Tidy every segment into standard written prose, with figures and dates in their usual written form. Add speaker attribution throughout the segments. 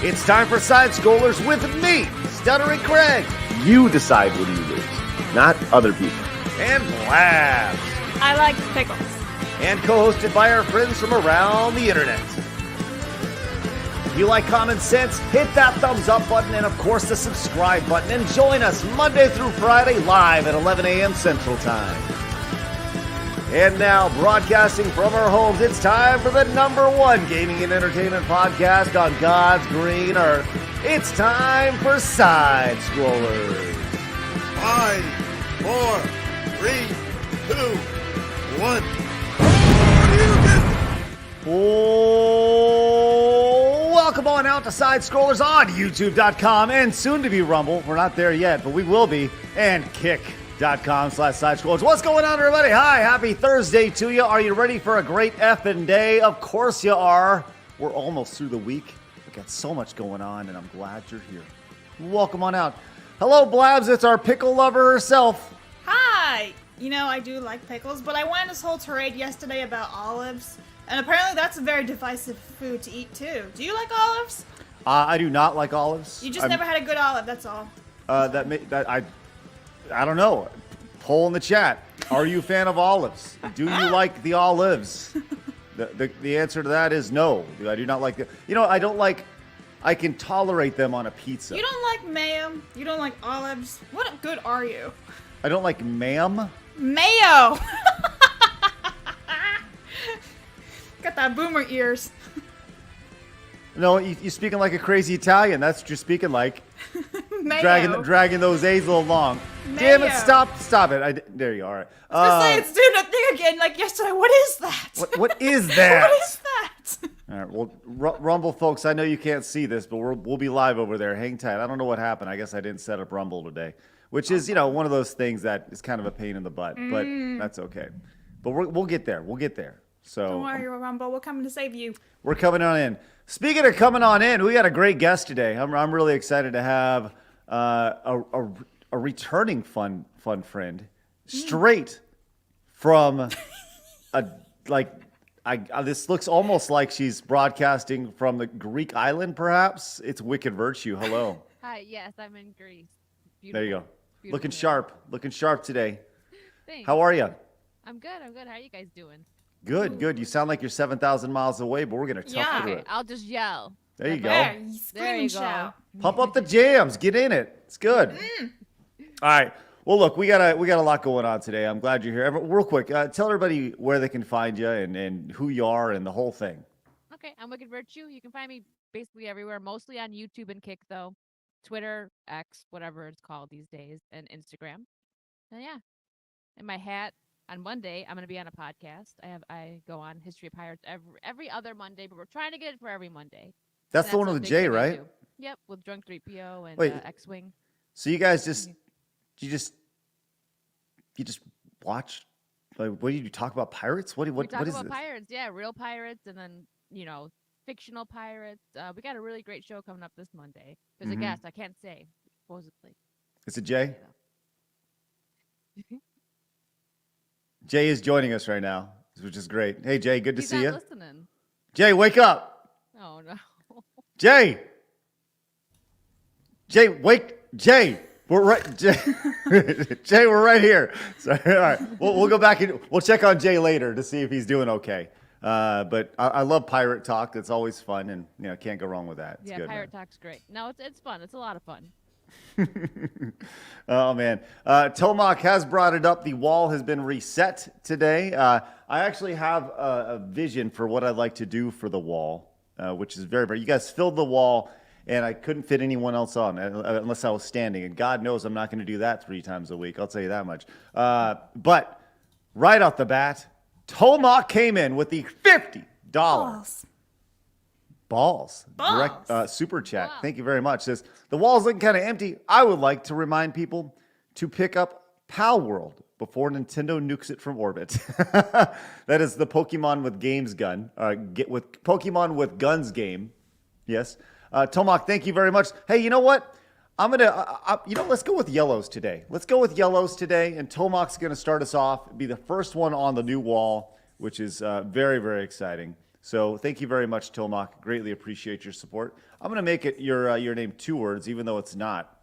Speaker 1: It's time for Side Scrollers with me, Stuttering Craig.
Speaker 2: You decide when you lose, not other people.
Speaker 1: And Blabs.
Speaker 3: I like pickles.
Speaker 1: And co-hosted by our friends from around the internet. If you like common sense, hit that thumbs up button and of course the subscribe button and join us Monday through Friday live at 11 a.m. Central Time. And now, broadcasting from our homes, it's time for the #1 gaming and entertainment podcast on God's green earth. It's time for Side Scrollers.
Speaker 4: 5, 4, 3, 2, 1.
Speaker 1: Oh, welcome on out to Side Scrollers on YouTube.com and soon to be Rumble. We're not there yet, but we will be. And Kick.com/sidescrollers. What's going on, everybody? Hi, happy Thursday to you. Are you ready for a great effing day? Of course you are. We're almost through the week. We've got so much going on, and I'm glad you're here. Welcome on out. Hello, Blabs. It's our pickle lover herself.
Speaker 3: Hi! You know, I do like pickles, but I went this whole tirade yesterday about olives, and apparently that's a very divisive food to eat, too. Do you like olives?
Speaker 1: I do not like olives.
Speaker 3: You just never had a good olive, that's all.
Speaker 1: I don't know. Poll in the chat. Are you a fan of olives? Do you like the olives? The answer to that is no. I do not like them. You know, I don't like. I can tolerate them on a pizza.
Speaker 3: You don't like mayo? You don't like olives? What good are you?
Speaker 1: I don't like ma'am.
Speaker 3: Mayo! Got that boomer ears.
Speaker 1: No, you're speaking like a crazy Italian. That's what you're speaking like.
Speaker 3: Mayo.
Speaker 1: Dragging those A's along.
Speaker 3: Mayo.
Speaker 1: Damn it! Stop it! There you are.
Speaker 3: I was gonna say it's doing a thing again like yesterday. What is that?
Speaker 1: What is that?
Speaker 3: What is that?
Speaker 1: All right, well, Rumble folks, I know you can't see this, but we'll be live over there. Hang tight. I don't know what happened. I guess I didn't set up Rumble today, which is, you know, one of those things that is kind of a pain in the butt, but that's okay. But we'll get there. We'll get there. So
Speaker 3: Don't worry, Rumble. We're coming to save you.
Speaker 1: we're coming on in. Speaking of coming on in, we got a great guest today. I'm really excited to have a returning fun friend, straight from this looks almost like she's broadcasting from the Greek island, perhaps. It's Wicked Virtue. Hello.
Speaker 5: Hi, yes, I'm in Greece. Beautiful.
Speaker 1: There you go.
Speaker 5: Beautiful.
Speaker 1: Looking sharp today.
Speaker 5: Thanks.
Speaker 1: How are you?
Speaker 5: I'm good. How are you guys doing?
Speaker 1: Good. You sound like you're 7,000 miles away, but we're gonna tough through it.
Speaker 5: I'll just yell.
Speaker 1: There you go.
Speaker 3: There, you scream
Speaker 5: There
Speaker 3: and
Speaker 5: you go.
Speaker 3: shout.
Speaker 1: Pump up the jams. Get in it. It's good. All right. Well, look, we got a lot going on today. I'm glad you're here. Real quick, tell everybody where they can find you and who you are and the whole thing.
Speaker 5: Okay, I'm Wicked Virtue. You can find me basically everywhere, mostly on YouTube and Kick, though. Twitter, X, whatever it's called these days, and Instagram. And yeah, and my hat on Monday, I'm going to be on a podcast. I go on History of Pirates every other Monday, but we're trying to get it for every Monday.
Speaker 1: That's the one with the J, right?
Speaker 5: Yep, with Drunk 3PO and
Speaker 1: Wait.
Speaker 5: X-Wing.
Speaker 1: So you guys you just watch. Like, what do you talk about? Pirates? What
Speaker 5: We
Speaker 1: is
Speaker 5: talk about
Speaker 1: this?
Speaker 5: pirates, yeah, real pirates, and then fictional pirates. We got a really great show coming up this Monday. There's a guest I can't say, supposedly.
Speaker 1: It's a J. Jay is joining us right now, which is great. Hey, Jay, good to
Speaker 5: He's
Speaker 1: see
Speaker 5: not
Speaker 1: you.
Speaker 5: listening.
Speaker 1: Jay, wake up.
Speaker 5: Oh no.
Speaker 1: Jay, we're right. Jay, we're right here. Sorry. All right, we'll go back and we'll check on Jay later to see if he's doing okay. But I love pirate talk. It's always fun, and can't go wrong with that. It's
Speaker 5: Yeah,
Speaker 1: good,
Speaker 5: pirate
Speaker 1: man.
Speaker 5: talk's great. No, it's fun. It's a lot of fun.
Speaker 1: Oh man, Tomac has brought it up. The wall has been reset today. I actually have a vision for what I'd like to do for the wall, which is very. You guys filled the wall, and I couldn't fit anyone else on unless I was standing. And God knows I'm not going to do that 3 times a week. I'll tell you that much. But right off the bat, Tomac came in with the $50 balls. Direct super chat.
Speaker 5: Wow.
Speaker 1: Thank you very much. Says the wall's looking kind of empty. I would like to remind people to pick up Pal World before Nintendo nukes it from orbit. That is the Pokemon with games gun. With Pokemon with guns game. Yes. Tomac, thank you very much. Hey, you know what? I'm gonna, let's go with yellows today. And Tomac's gonna start us off. Be the first one on the new wall, which is very, very exciting. So thank you very much, Tomac. Greatly appreciate your support. I'm going to make it your name 2 words, even though it's not,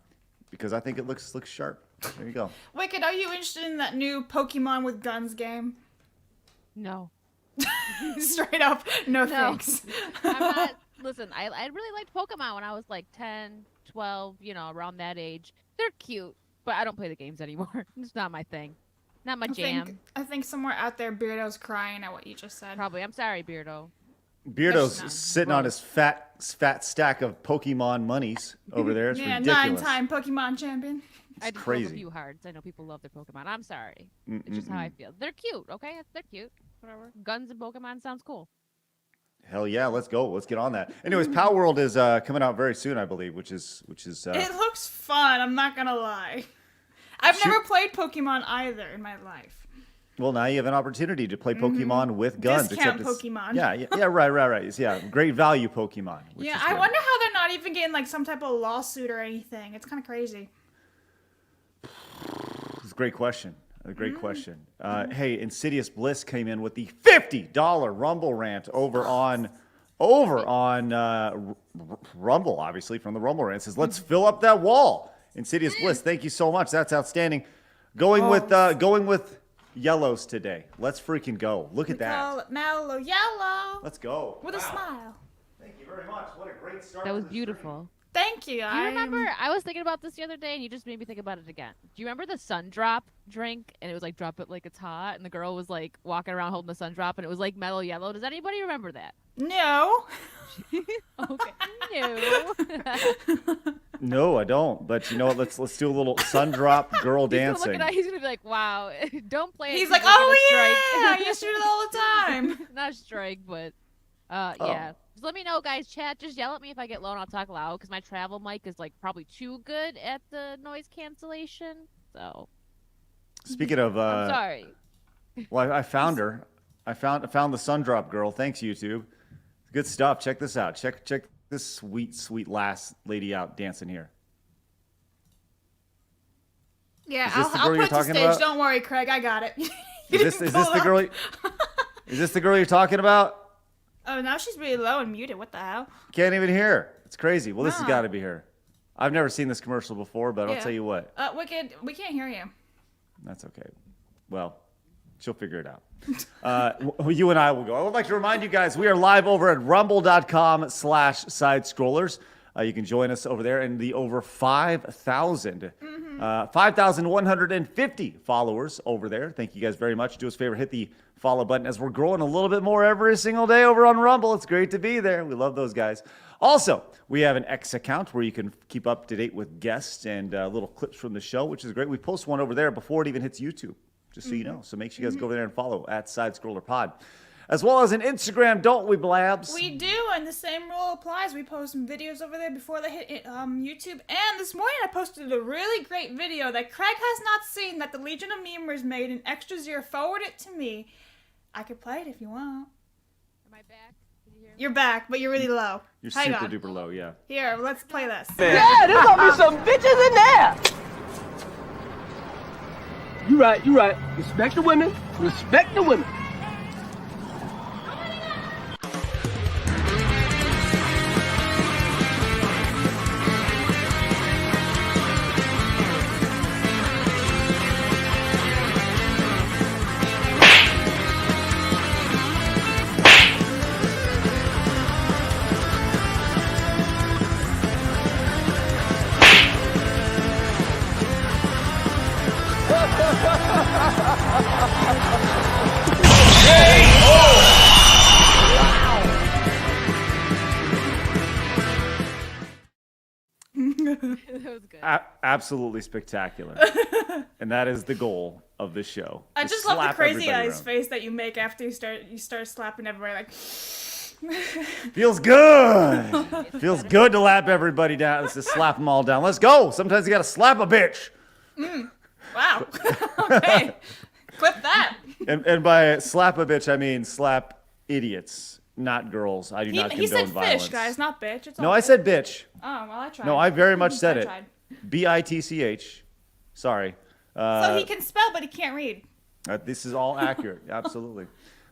Speaker 1: because I think it looks sharp. There you go.
Speaker 3: Wicked, are you interested in that new Pokemon with guns game?
Speaker 5: No.
Speaker 3: Straight up, no thanks.
Speaker 5: I'm not. Listen, I really liked Pokemon when I was like 10, 12, around that age. They're cute, but I don't play the games anymore. It's not my thing. Not my jam.
Speaker 3: I think somewhere out there, Beardo's crying at what you just said.
Speaker 5: Probably. I'm sorry, Beardo.
Speaker 1: Beardo's sitting on his fat stack of Pokemon monies over there. It's ridiculous.
Speaker 3: 9-time Pokemon champion.
Speaker 5: I just
Speaker 1: crazy.
Speaker 5: love a few hearts. I know people love their Pokemon. I'm sorry. It's just how I feel. They're cute, okay? They're cute. Whatever. Guns and Pokemon sounds cool.
Speaker 1: Hell yeah, let's go. Let's get on that. Anyways, Power World is coming out very soon, I believe, which is.
Speaker 3: It looks fun. I'm not gonna lie. I've never played Pokemon either in my life.
Speaker 1: Well, now you have an opportunity to play Pokemon with guns.
Speaker 3: Discount Pokemon.
Speaker 1: Yeah, right. Yeah, great value Pokemon.
Speaker 3: Yeah, I wonder how they're not even getting like some type of lawsuit or anything. It's kind of crazy.
Speaker 1: It's a great question. Hey, Insidious Bliss came in with the $50 Rumble rant over on Rumble, obviously from the Rumble rant. It says, "Let's fill up that wall." Insidious Bliss, thank you so much. That's outstanding. Going with yellows today. Let's freaking go. Look at that.
Speaker 3: Call it mellow yellow.
Speaker 1: Let's go.
Speaker 3: With a smile.
Speaker 1: Thank you very much. What a great start.
Speaker 5: That was beautiful.
Speaker 3: Thank you.
Speaker 5: Do you remember? I was thinking about this the other day, and you just made me think about it again. Do you remember the sun drop drink? And it was like drop it like it's hot, and the girl was like walking around holding the sun drop, and it was like mellow yellow. Does anybody remember that?
Speaker 3: No.
Speaker 5: Okay. No.
Speaker 1: No, I don't. But you know what? Let's do a little sun drop girl dancing.
Speaker 5: He's gonna be like, "Wow, don't play it."
Speaker 3: He's like, "Oh yeah, I used to do it all the time."
Speaker 5: Not strike, but yeah. Just let me know, guys. Chat. Just yell at me if I get low, and I'll talk loud because my travel mic is like probably too good at the noise cancellation. So.
Speaker 1: Speaking of,
Speaker 5: I'm sorry.
Speaker 1: Well, I found her. I found the sun drop girl. Thanks, YouTube. Good stuff. Check this out. Check this sweet last lady out dancing here.
Speaker 3: Yeah,
Speaker 1: Is this the girl
Speaker 3: I'll
Speaker 1: you're
Speaker 3: put it to
Speaker 1: talking
Speaker 3: stage.
Speaker 1: about?
Speaker 3: Don't worry, Craig. I got it.
Speaker 1: Is this the girl? Is this the girl you're talking about?
Speaker 3: Oh, now she's really low and muted. What the hell?
Speaker 1: Can't even hear her. It's crazy. Well, this has got to be her. I've never seen this commercial before, but I'll tell you what.
Speaker 3: Wicked, we can't hear you.
Speaker 1: That's okay. Well, she'll figure it out. You and I will go. I would like to remind you guys, we are live over at rumble.com/sidescrollers. You can join us over there, and the over 5,150 followers over there. Thank you guys very much. Do us a favor, hit the follow button as we're growing a little bit more every single day over on Rumble. It's great to be there. We love those guys. Also, we have an X account where you can keep up to date with guests and little clips from the show, which is great. We post one over there before it even hits YouTube, just so you know. So make sure you guys go over there and follow at SidescrollerPod. As well as an Instagram, don't we, Blabs?
Speaker 3: We do, and the same rule applies. We post some videos over there before they hit YouTube. And this morning I posted a really great video that Craig has not seen that the Legion of Memers made in Extra Zero. Forward it to me. I could play it if you want.
Speaker 5: Am I back? Can you hear me?
Speaker 3: You're back, but you're really low.
Speaker 1: You're
Speaker 3: Hang
Speaker 1: super
Speaker 3: on.
Speaker 1: duper low, yeah.
Speaker 3: Here, let's play this.
Speaker 6: Yeah, there's gonna be some bitches in there. You right. Respect the women. Respect the women.
Speaker 5: That was good.
Speaker 1: Absolutely spectacular. And that is the goal of this show.
Speaker 3: I just love the
Speaker 1: slap
Speaker 3: crazy
Speaker 1: everybody
Speaker 3: eyes
Speaker 1: around.
Speaker 3: face that you make after you start slapping everybody like.
Speaker 1: Feels good. Feels good to lap everybody down. Let's just slap them all down. Let's go. Sometimes you got to slap a bitch.
Speaker 3: Wow. Okay. Clip that.
Speaker 1: And by slap a bitch, I mean slap idiots, not girls. I do not
Speaker 3: He
Speaker 1: condone
Speaker 3: said
Speaker 1: violence.
Speaker 3: fish, guys, not bitch. It's all
Speaker 1: No, I
Speaker 3: good.
Speaker 1: said bitch.
Speaker 3: Oh, well, I tried.
Speaker 1: No, I very much said
Speaker 3: I
Speaker 1: it.
Speaker 3: tried.
Speaker 1: BITCH. Sorry.
Speaker 3: So he can spell, but he can't read.
Speaker 1: This is all accurate. Absolutely.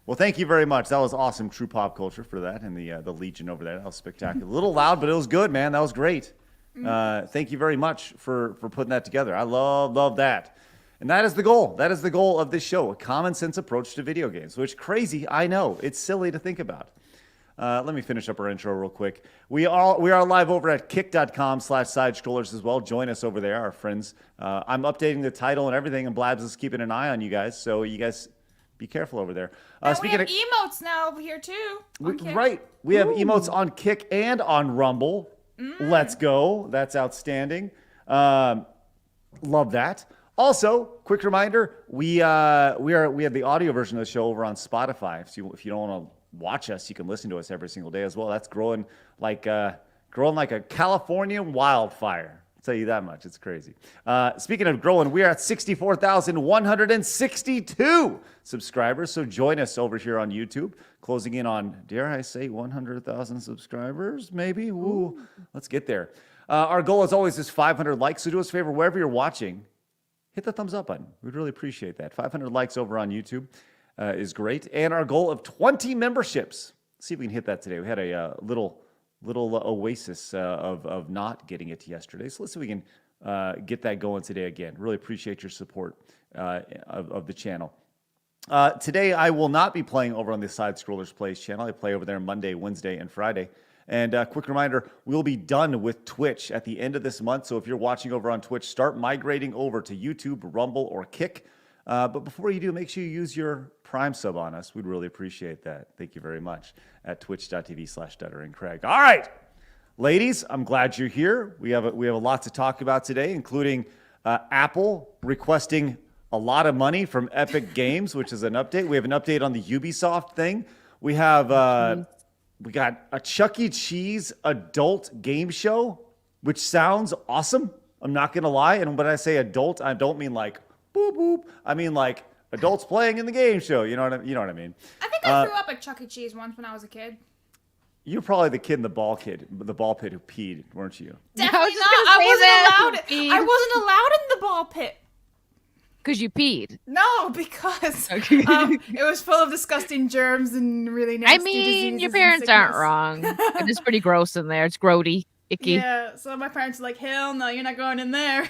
Speaker 1: Well, thank you very much. That was awesome. True pop culture for that, and the Legion over there. That was spectacular. A little loud, but it was good, man. That was great. Thank you very much for putting that together. I love that. And that is the goal. That is the goal of this show, a common sense approach to video games, which crazy, I know. It's silly to think about. Let me finish up our intro real quick. We are live over at kick.com/sidescrollers as well. Join us over there, our friends. I'm updating the title and everything, and Blabs is keeping an eye on you guys, so you guys be careful over there.
Speaker 3: And we have emotes now over here too.
Speaker 1: Right. We have emotes on Kick and on Rumble. Let's go. That's outstanding. Love that. Also, quick reminder, we have the audio version of the show over on Spotify. So if you don't want to watch us, you can listen to us every single day as well. That's growing like a California wildfire. I'll tell you that much. It's crazy. Speaking of growing, we are at 64,162 subscribers. So join us over here on YouTube, closing in on, dare I say, 100,000 subscribers, maybe? Ooh, let's get there. Our goal, as always, is 500 likes. So do us a favor, wherever you're watching, hit the thumbs up button. We'd really appreciate that. 500 likes over on YouTube is great. And our goal of 20 memberships. Let's see if we can hit that today. We had a little oasis of not getting it yesterday. So let's see if we can get that going today again. Really appreciate your support of the channel. Today, I will not be playing over on the Side Scrollers Plays channel. I play over there Monday, Wednesday, and Friday. And quick reminder, we'll be done with Twitch at the end of this month. So if you're watching over on Twitch, start migrating over to YouTube, Rumble, or Kick. But before you do, make sure you use your Prime sub on us. We'd really appreciate that. Thank you very much at twitch.tv/stutteringcraig. All right, ladies, I'm glad you're here. We have a lot to talk about today, including Apple requesting a lot of money from Epic Games, which is an update. We have an update on the Ubisoft thing. We have we got a Chuck E. Cheese adult game show, which sounds awesome. I'm not gonna lie. And when I say adult, I don't mean like boop boop. I mean like adults playing in the game show. You know what I mean?
Speaker 3: I think I threw up at Chuck E. Cheese once when I was a kid.
Speaker 1: You're probably the kid in the ball pit who peed, weren't you?
Speaker 3: Definitely not. I wasn't allowed in the ball pit.
Speaker 5: Because you peed.
Speaker 3: No, because it was full of disgusting germs and really nasty diseases.
Speaker 5: Your parents aren't wrong. It is pretty gross in there. It's grody, icky.
Speaker 3: Yeah, so my parents are like, hell no, you're not going in there.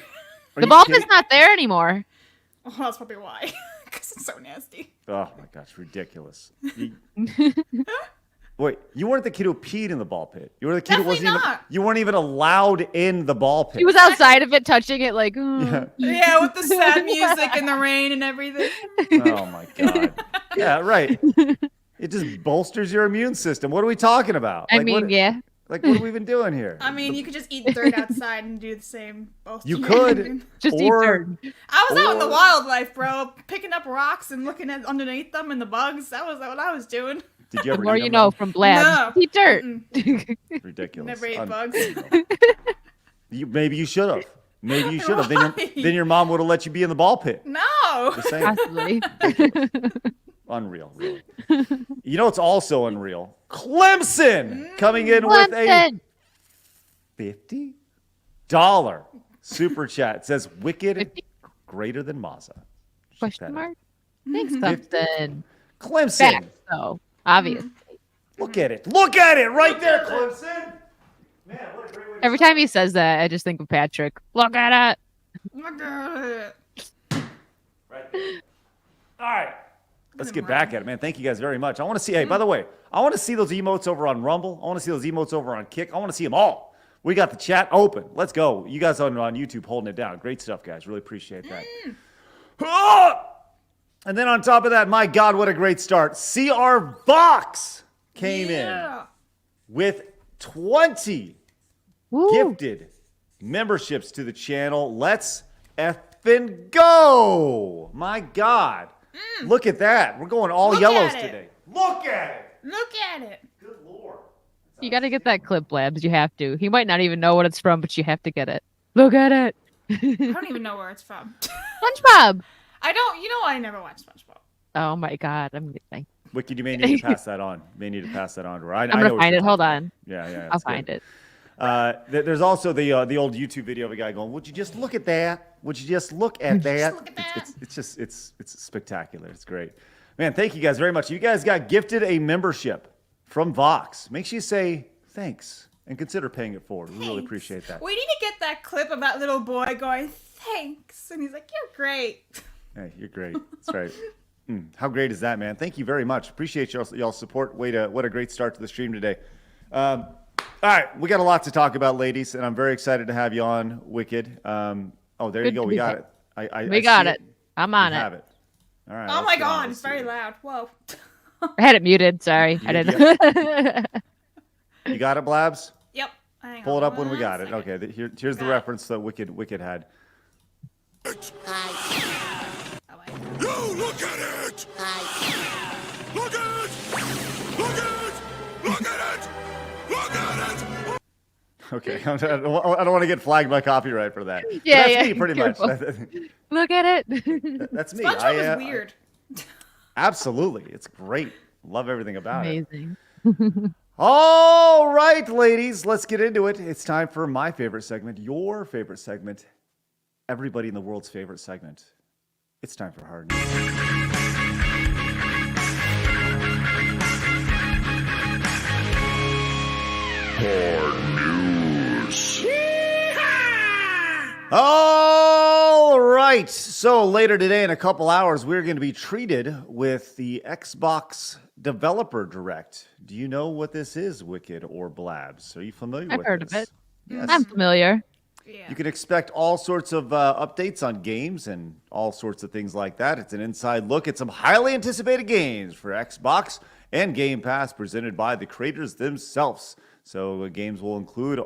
Speaker 5: The ball pit's not there anymore.
Speaker 3: Well, that's probably why. Because it's so nasty.
Speaker 1: Oh my gosh, ridiculous. Wait, you weren't the kid who peed in the ball pit. You were the kid who wasn't even. You weren't even allowed in the ball pit.
Speaker 5: He was outside of it, touching it, like.
Speaker 3: Yeah, with the sad music and the rain and everything.
Speaker 1: Oh my god. Yeah, right. It just bolsters your immune system. What are we talking about?
Speaker 5: Yeah.
Speaker 1: Like, what are we even doing here?
Speaker 3: I mean, you could just eat dirt outside and do the same.
Speaker 1: You could.
Speaker 5: Just eat dirt.
Speaker 3: I was out in the wildlife, bro, picking up rocks and looking at underneath them and the bugs. That was what I was doing.
Speaker 1: Did you ever
Speaker 5: the more
Speaker 1: eat
Speaker 5: you
Speaker 1: them?
Speaker 5: know from Blab.
Speaker 3: No.
Speaker 5: Eat dirt.
Speaker 1: Ridiculous.
Speaker 3: Never ate bugs.
Speaker 1: Maybe you should have. Maybe you should have. Then your mom would have let you be in the ball pit.
Speaker 3: No.
Speaker 1: Just saying.
Speaker 5: Possibly.
Speaker 1: Unreal, really. You know what's also unreal? Clemson coming in with a $50 super chat. It says Wicked
Speaker 5: 50?
Speaker 1: greater than Mazza.
Speaker 5: Question mark? Thanks, Clemson.
Speaker 1: Clemson.
Speaker 5: Facts, though. Obviously.
Speaker 1: Look at it. Look at it right there, Clemson. Man, what a great way to
Speaker 5: Every time he says that, I just think of Patrick. Look at it.
Speaker 3: Look at it.
Speaker 1: Right there. All right. Let's get back at it, man. Thank you guys very much. I want to see, hey, by the way, I want to see those emotes over on Rumble. I want to see those emotes over on Kick. I want to see them all. We got the chat open. Let's go. You guys on YouTube holding it down. Great stuff, guys. Really appreciate that. And then on top of that, my God, what a great start. CR Vox came in with 20 gifted memberships to the channel. Let's effing go. My God. Look at that. We're going all yellows today. Look at it.
Speaker 3: Look at it.
Speaker 1: Good Lord.
Speaker 5: You got to get that clip, Blabs. You have to. He might not even know what it's from, but you have to get it. Look at it.
Speaker 3: I don't even know where it's from.
Speaker 5: SpongeBob.
Speaker 3: I don't. You know, I never watched SpongeBob.
Speaker 5: Oh my God. I'm getting.
Speaker 1: Wicked, you may need to pass that on. To her.
Speaker 5: I'm going to find it. Hold on.
Speaker 1: Yeah.
Speaker 5: I'll find it.
Speaker 1: There's also the old YouTube video of a guy going, "Would you just look at that? Would you just look at that?"
Speaker 3: Look at that.
Speaker 1: It's spectacular. It's great. Man, thank you guys very much. You guys got gifted a membership from Vox. Make sure you say thanks and consider paying it forward. We really appreciate that.
Speaker 3: We need to get that clip of that little boy going, thanks. And he's like, you're great.
Speaker 1: Hey, you're great. That's right. How great is that, man? Thank you very much. Appreciate y'all's support. What a great start to the stream today. All right, we got a lot to talk about, ladies, and I'm very excited to have you on, Wicked. There you go. We got it.
Speaker 5: We got it. I'm on it.
Speaker 1: Have it. All right.
Speaker 3: Oh my God, it's very loud. Whoa.
Speaker 5: I had it muted. Sorry, I didn't.
Speaker 1: You got it, Blabs?
Speaker 3: Yep. Hang
Speaker 1: Pull
Speaker 3: on
Speaker 1: it up when we
Speaker 3: one
Speaker 1: got it.
Speaker 3: second.
Speaker 1: Okay, here's the reference that Wicked had.
Speaker 3: Oh,
Speaker 4: Yo, look at it! Look at it! Look at it! Look at it! Look at it!
Speaker 1: Okay, I don't want to get flagged by copyright for that. But
Speaker 5: Yeah,
Speaker 1: that's me, pretty
Speaker 5: careful.
Speaker 1: much.
Speaker 5: Look at it.
Speaker 1: That's me.
Speaker 3: SpongeBob is weird.
Speaker 1: Absolutely, it's great. Love everything about it.
Speaker 5: Amazing.
Speaker 1: All right, ladies, let's get into it. It's time for my favorite segment, your favorite segment, everybody in the world's favorite segment. It's time for Hard News. All right. So later today, in a couple hours, we're going to be treated with the Xbox Developer Direct. Do you know what this is, Wicked or Blabs? Are you familiar with this?
Speaker 5: I've heard of it.
Speaker 1: Yes.
Speaker 5: I'm familiar.
Speaker 3: Yeah.
Speaker 1: You can expect all sorts of updates on games and all sorts of things like that. It's an inside look at some highly anticipated games for Xbox and Game Pass presented by the creators themselves. So games will include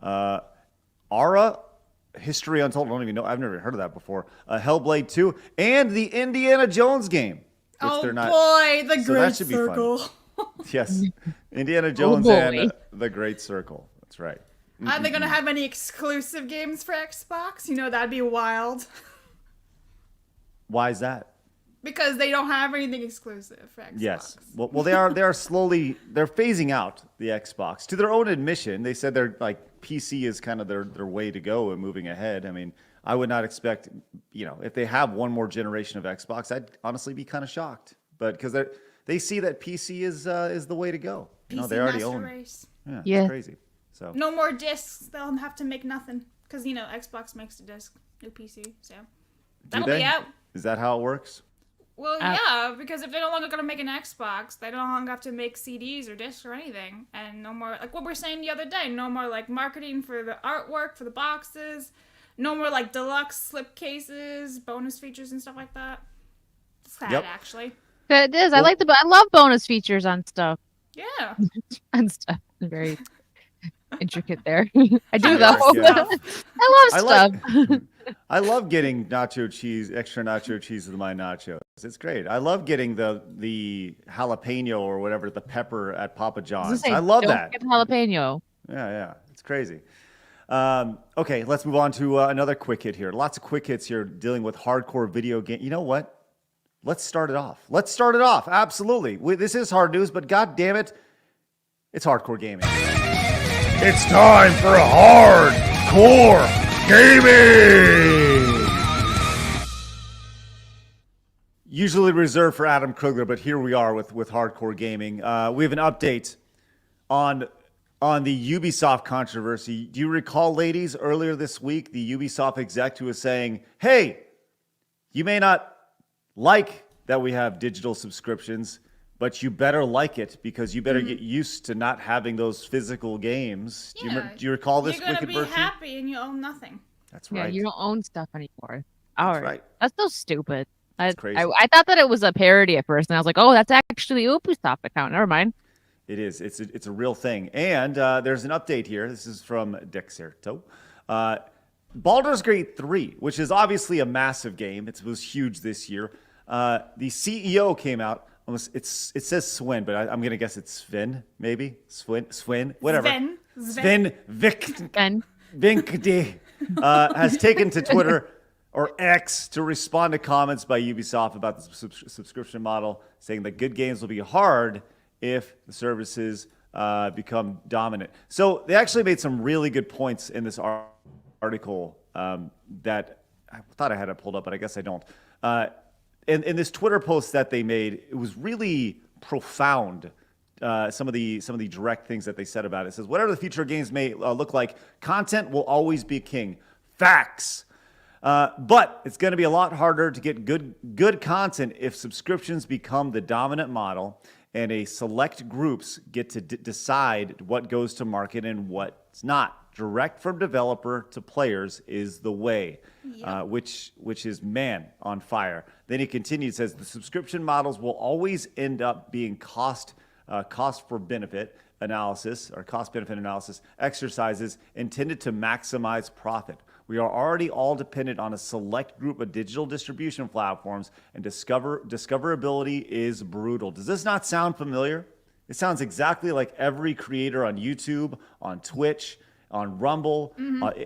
Speaker 1: Ara, History Untold. I don't even know. I've never heard of that before. Hellblade 2 and the Indiana Jones game. Which
Speaker 3: Oh
Speaker 1: they're not,
Speaker 3: boy, the
Speaker 1: so that
Speaker 3: Great
Speaker 1: should be fun.
Speaker 3: Circle.
Speaker 1: Yes, Indiana Jones
Speaker 5: boy.
Speaker 1: and the Great Circle. That's right.
Speaker 3: Are they going to have any exclusive games for Xbox? You know, that'd be wild.
Speaker 1: Why is that?
Speaker 3: Because they don't have anything exclusive for Xbox.
Speaker 1: Yes. Well, they are they're phasing out the Xbox. To their own admission, they said they're like PC is kind of their way to go and moving ahead. I mean, I would not expect, if they have one more generation of Xbox, I'd honestly be kind of shocked. But because they see that PC is the way to go.
Speaker 3: PC
Speaker 1: They already
Speaker 3: Master
Speaker 1: own.
Speaker 3: Race.
Speaker 1: Yeah,
Speaker 5: Yeah.
Speaker 1: it's crazy. So
Speaker 3: No more discs. They'll have to make nothing. Because, Xbox makes the disc. New PC. So that'll
Speaker 1: do they?
Speaker 3: be out.
Speaker 1: Is that how it works?
Speaker 3: Well, yeah, because if they're no longer going to make an Xbox, they no longer have to make CDs or discs or anything. And no more, like what we were saying the other day, no more, like, marketing for the artwork, for the boxes. No more, like, deluxe slip cases, bonus features and stuff like that. It's sad,
Speaker 1: Yep.
Speaker 3: actually.
Speaker 5: It is. I love bonus features on stuff.
Speaker 3: Yeah.
Speaker 5: On stuff. Very intricate there. I do
Speaker 1: Yeah,
Speaker 5: though.
Speaker 1: yeah.
Speaker 5: I love stuff.
Speaker 1: I love getting nacho cheese, extra nacho cheese with my nachos. It's great. I love getting the jalapeno or whatever, the pepper at Papa John's. I love that.
Speaker 5: Get jalapeno.
Speaker 1: Yeah. It's crazy. Okay, let's move on to another quick hit here. Lots of quick hits here dealing with hardcore video game. You know what? Let's start it off. Absolutely. This is hard news, but god damn it, it's hardcore gaming.
Speaker 4: It's time for hardcore gaming!
Speaker 1: Usually reserved for Adam Krugler, but here we are with hardcore gaming. We have an update on the Ubisoft controversy. Do you recall, ladies, earlier this week, the Ubisoft exec who was saying, hey, you may not like that we have digital subscriptions, but you better like it because you better get used to not having those physical games. Do you recall this,
Speaker 3: You're going to
Speaker 1: Wicked
Speaker 3: be
Speaker 1: Virtue?
Speaker 3: happy and you own nothing.
Speaker 1: That's
Speaker 5: Yeah,
Speaker 1: right.
Speaker 5: you don't own stuff anymore. All right.
Speaker 1: right.
Speaker 5: That's so stupid.
Speaker 1: It's crazy.
Speaker 5: I thought that it was a parody at first, and I was like, oh, that's actually Ubisoft account. Never mind.
Speaker 1: It is. It's a real thing. And there's an update here. This is from Dexerto. Baldur's Gate 3, which is obviously a massive game. It was huge this year. The CEO came out. It says Swin, but I'm going to guess it's Sven, maybe? Swin, whatever. Sven Vinkde has taken to Twitter or X to respond to comments by Ubisoft about the subscription model, saying that good games will be hard if the services become dominant. So they actually made some really good points in this article that I thought I had it pulled up, but I guess I don't. in this Twitter post that they made, it was really profound. Some of the direct things that they said about it. It says, whatever the future of games may look like, content will always be king. Facts. But it's going to be a lot harder to get good content if subscriptions become the dominant model and a select groups get to decide what goes to market and what's not. Direct from developer to players is the way, which is man on fire. Then he continues, says the subscription models will always end up being cost for benefit analysis or cost benefit analysis exercises intended to maximize profit. We are already all dependent on a select group of digital distribution platforms, and discoverability is brutal. Does this not sound familiar? It sounds exactly like every creator on YouTube, on Twitch, on Rumble,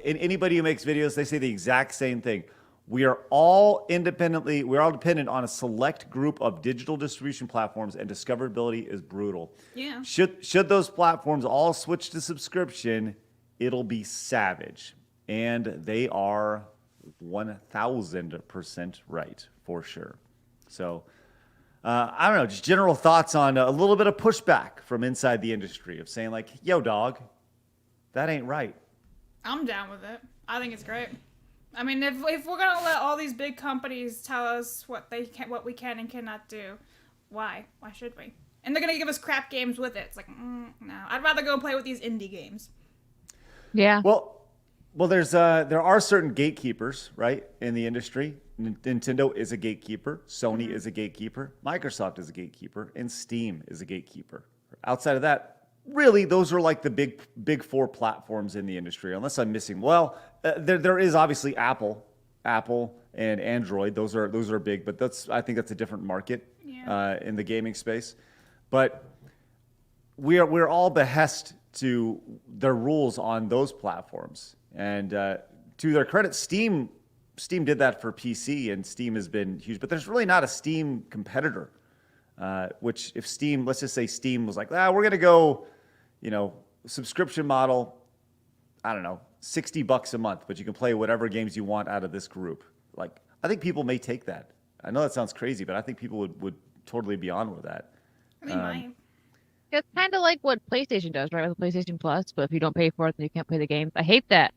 Speaker 1: anybody who makes videos, they say the exact same thing. We are all dependent on a select group of digital distribution platforms, and discoverability is brutal.
Speaker 3: Yeah.
Speaker 1: Should those platforms all switch to subscription, it'll be savage. And they are 1,000% right, for sure. So, I don't know, just general thoughts on a little bit of pushback from inside the industry of saying like, yo, dog, that ain't right.
Speaker 3: I'm down with it. I think it's great. I mean, if we're gonna let all these big companies tell us what we can and cannot do, why should we? And they're gonna give us crap games with it. It's like, no, I'd rather go play with these indie games.
Speaker 5: Yeah.
Speaker 1: Well, there are certain gatekeepers, right, in the industry. Nintendo is a gatekeeper. Sony is a gatekeeper. Microsoft is a gatekeeper, and Steam is a gatekeeper. Outside of that, really, those are like the big four platforms in the industry, unless I'm missing. Well, there is obviously Apple and Android. Those are big, but I think that's a different market in the gaming space. But we're all behest to their rules on those platforms. And to their credit, Steam did that for PC, and Steam has been huge. But there's really not a Steam competitor. Which if Steam, let's just say Steam was like, we're gonna go, subscription model, I don't know, $60 a month, but you can play whatever games you want out of this group. Like, I think people may take that. I know that sounds crazy, but I think people would totally be on with that.
Speaker 3: They might.
Speaker 5: It's kind of like what PlayStation does, right? With PlayStation Plus, but if you don't pay for it, then you can't play the games. I hate that.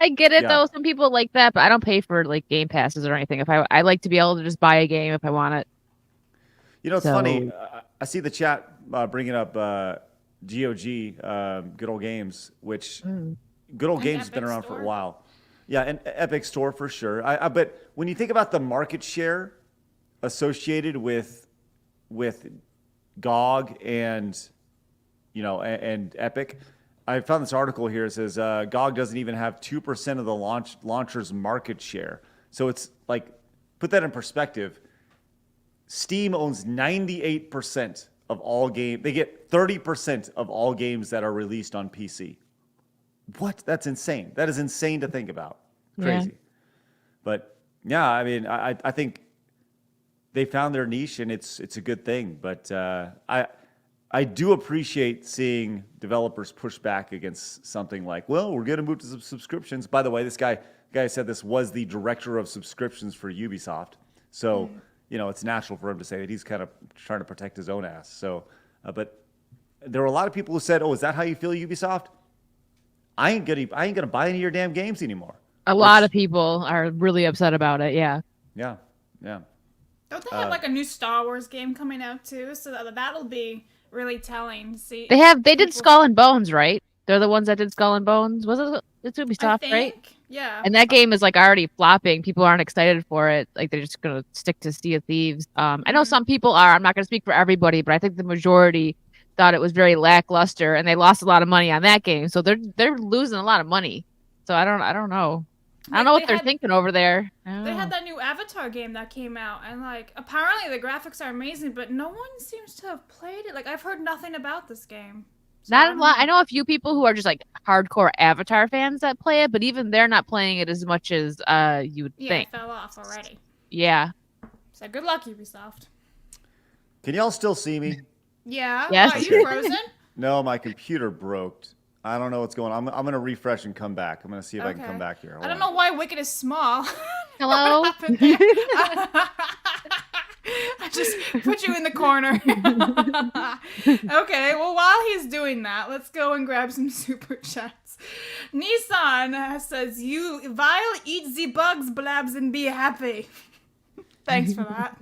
Speaker 5: I get it though. Some people like that, but I don't pay for like game passes or anything. If I like to be able to just buy a game if I want it.
Speaker 1: It's funny. I see the chat bringing up GOG, Good Old Games, which Good Old Games has been around for a while. Yeah, and Epic Store for sure. But when you think about the market share associated with GOG and Epic, I found this article here. It says GOG doesn't even have 2% of the launcher's market share. So it's like, put that in perspective. Steam owns 98% of all games. They get 30% of all games that are released on PC. What? That's insane. That is insane to think about. Crazy. Yeah. But yeah, I mean, I think they found their niche, and it's a good thing. But I do appreciate seeing developers push back against something like, well, we're going to move to subscriptions. By the way, this guy said this was the director of subscriptions for Ubisoft. So, it's natural for him to say that he's kind of trying to protect his own ass. So, but there were a lot of people who said, oh, is that how you feel, Ubisoft? I ain't gonna buy any of your damn games anymore.
Speaker 5: A lot of people are really upset about it. Yeah.
Speaker 1: Yeah.
Speaker 3: Don't they have like a new Star Wars game coming out too? So that'll be really telling to see.
Speaker 5: They did Skull and Bones, right? They're the ones that did Skull and Bones. It's Ubisoft, right?
Speaker 3: Yeah.
Speaker 5: And that game is like already flopping. People aren't excited for it. Like they're just gonna stick to Sea of Thieves. I know some people are. I'm not gonna speak for everybody, but I think the majority thought it was very lackluster, and they lost a lot of money on that game. So they're losing a lot of money. So I don't know. I don't know what they're thinking over there.
Speaker 3: They had that new Avatar game that came out, and like apparently the graphics are amazing, but no one seems to have played it. Like I've heard nothing about this game. So
Speaker 5: not a lot. I know a few people who are just like hardcore Avatar fans that play it, but even they're not playing it as much as you would think.
Speaker 3: Yeah, it fell off already.
Speaker 5: Yeah.
Speaker 3: So good luck, Ubisoft.
Speaker 1: Can y'all still see me?
Speaker 3: Yeah.
Speaker 5: Yes.
Speaker 3: Are you frozen?
Speaker 1: No, my computer broke. I don't know what's going on. I'm going to refresh and come back. I'm going to see if I can come back here.
Speaker 3: I don't know why Wicked is small.
Speaker 5: Hello?
Speaker 3: What happened there? I just put you in the corner. Okay, well, while he's doing that, let's go and grab some super chats. Nissan says, "You vile, eat the bugs, blabs, and be happy." Thanks for that.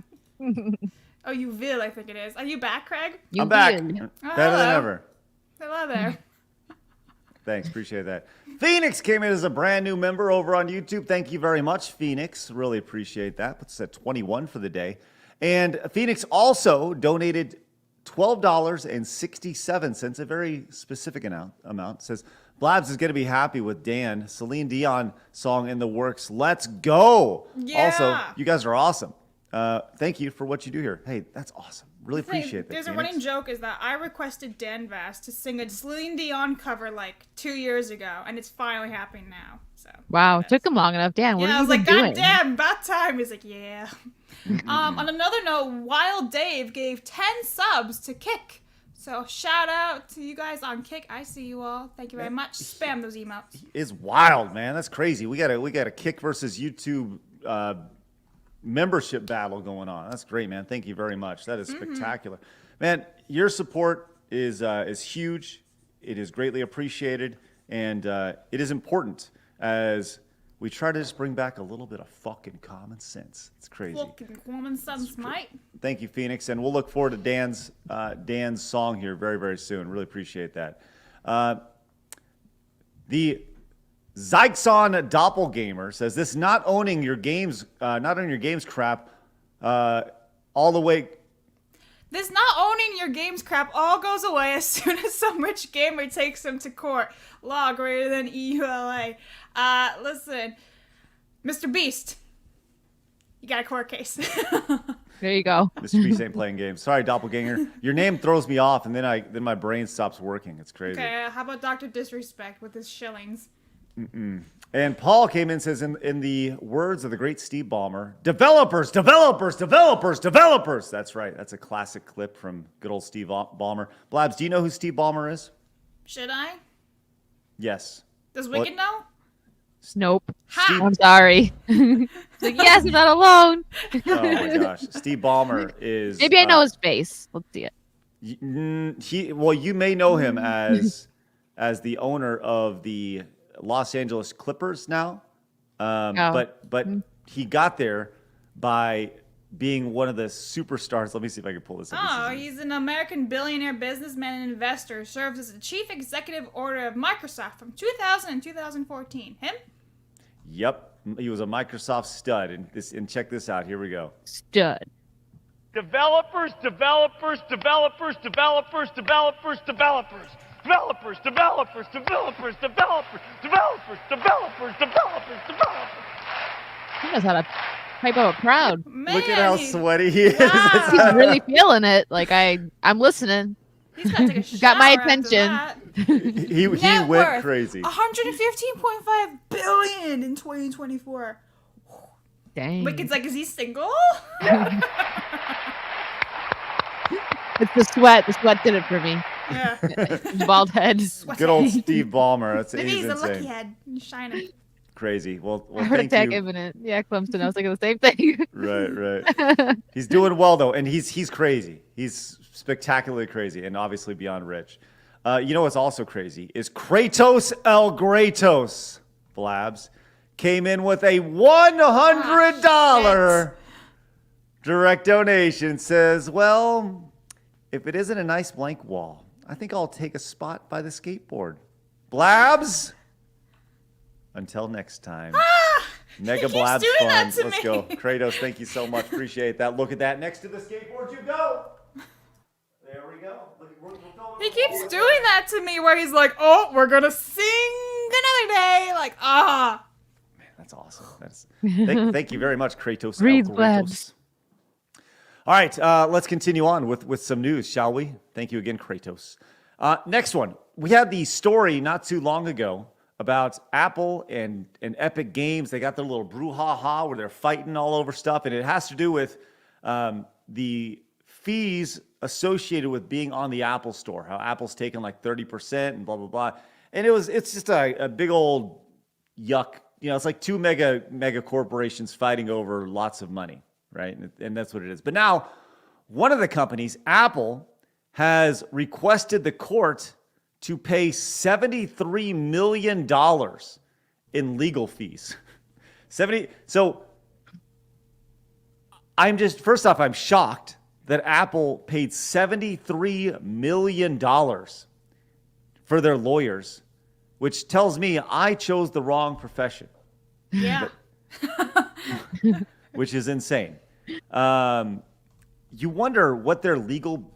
Speaker 3: Oh, you will, I think it is. Are you back, Craig?
Speaker 1: I'm back.
Speaker 5: will.
Speaker 1: Better than ever.
Speaker 3: Hello there.
Speaker 1: Thanks, appreciate that. Phoenix came in as a brand new member over on YouTube. Thank you very much, Phoenix. Really appreciate that. Puts us at 21 for the day. And Phoenix also donated $12.67, a very specific amount. Says, Blabs is going to be happy with Dan. Celine Dion song in the works. Let's go.
Speaker 3: Yeah.
Speaker 1: Also, you guys are awesome. Thank you for what you do here. Hey, that's awesome. Really appreciate that.
Speaker 3: There's
Speaker 1: Phoenix.
Speaker 3: a running joke is that I requested Dan Vass to sing a Celine Dion cover like 2 years ago, and it's finally happening now. So
Speaker 5: Wow,
Speaker 3: yes.
Speaker 5: took him long enough. Dan, what
Speaker 3: Yeah, I
Speaker 5: are you
Speaker 3: was like,
Speaker 5: doing?
Speaker 3: God damn, about time. He's like, yeah. On another note, Wild Dave gave 10 subs to Kick. So shout out to you guys on Kick. I see you all. Thank you very much. Spam those emotes.
Speaker 1: It's wild, man. That's crazy. We got a Kick versus YouTube membership battle going on. That's great, man. Thank you very much. That is spectacular. Man, your support is huge. It is greatly appreciated, and it is important as we try to just bring back a little bit of fucking common sense. It's crazy.
Speaker 3: Fucking common sense, mate.
Speaker 1: Thank you, Phoenix, and we'll look forward to Dan's song here very, very soon. Really appreciate that. The Zyxon Doppelganger says this: not owning your games crap all the way.
Speaker 3: This not owning your games crap all goes away as soon as some rich gamer takes him to court. Law greater than EULA. Listen, Mr. Beast, you got a court case.
Speaker 5: There you go.
Speaker 1: Mr. Beast ain't playing games. Sorry, Doppelganger. Your name throws me off, and then my brain stops working. It's crazy.
Speaker 3: Okay, how about Dr. Disrespect with his shillings?
Speaker 1: And Paul came in and says, in the words of the great Steve Ballmer, developers, developers, developers, developers. That's right. That's a classic clip from good old Steve Ballmer. Blabs, do you know who Steve Ballmer is?
Speaker 3: Should I?
Speaker 1: Yes.
Speaker 3: Does Wicked know?
Speaker 5: Nope.
Speaker 3: Ha!
Speaker 5: I'm sorry. So yes, I'm not alone.
Speaker 1: Oh my gosh. Steve Ballmer is...
Speaker 5: Maybe I know his face. Let's see it.
Speaker 1: You may know him as the owner of the Los Angeles Clippers now. But he got there by being one of the superstars. Let me see if I can pull this up.
Speaker 3: Oh, he's an American billionaire businessman and investor. Serves as the chief executive order of Microsoft from 2000 and 2014. Him?
Speaker 1: Yep. He was a Microsoft stud. And check this out. Here we go.
Speaker 5: Stud.
Speaker 6: Developers, developers, developers, developers, developers, developers. Developers, developers, developers, developers, developers, developers, developers, developers.
Speaker 5: He knows how to hype up a crowd.
Speaker 3: Man,
Speaker 1: Look at how sweaty he is.
Speaker 3: Wow.
Speaker 5: He's really feeling it. Like I'm listening.
Speaker 3: He's got to take a shower.
Speaker 5: Got my
Speaker 3: after
Speaker 5: attention.
Speaker 3: that.
Speaker 1: he
Speaker 3: Net
Speaker 1: went
Speaker 3: worth,
Speaker 1: crazy.
Speaker 3: 115.5 billion in 2024.
Speaker 5: Dang.
Speaker 3: Wicked's like, is he single?
Speaker 5: It's the sweat. The sweat did it for me.
Speaker 3: Yeah.
Speaker 5: Bald head.
Speaker 1: Good old Steve Ballmer.
Speaker 3: Maybe he's a
Speaker 1: insane.
Speaker 3: lucky head. He's shining.
Speaker 1: Crazy. Well,
Speaker 5: Heart
Speaker 1: thank
Speaker 5: attack
Speaker 1: you.
Speaker 5: imminent. Yeah, Clemson. I was thinking the same thing.
Speaker 1: Right. He's doing well though, and he's crazy. He's spectacularly crazy, and obviously beyond rich. You know what's also crazy is Kratos El Gratos, Blabs, came in with a $100 direct donation. Says, well, if it isn't a nice blank wall, I think I'll take a spot by the skateboard. Blabs. Until next time. Mega
Speaker 3: keeps
Speaker 1: Blabs
Speaker 3: doing
Speaker 1: fun.
Speaker 3: that to
Speaker 1: Let's
Speaker 3: me.
Speaker 1: go. Kratos, thank you so much. Appreciate that. Look at that. Next to the skateboard you go. There we go.
Speaker 3: He keeps doing that to me where he's like, oh, we're going to sing another day. Like, ah.
Speaker 1: Man, that's awesome. Thank you very much, Kratos.
Speaker 5: Breathe,
Speaker 1: El Kratos.
Speaker 5: Blabs.
Speaker 1: All right, let's continue on with some news, shall we? Thank you again, Kratos. Next one. We had the story not too long ago about Apple and Epic Games. They got their little brouhaha where they're fighting all over stuff, and it has to do with the fees associated with being on the Apple Store, how Apple's taken like 30% and blah, blah, blah. And it's just a big old yuck it's like two mega corporations fighting over lots of money, right? And that's what it is. But now, one of the companies, Apple, has requested the court to pay $73 million in legal fees. So first off, I'm shocked that Apple paid $73 million for their lawyers, which tells me I chose the wrong profession.
Speaker 3: Yeah.
Speaker 1: Which is insane. You wonder what their legal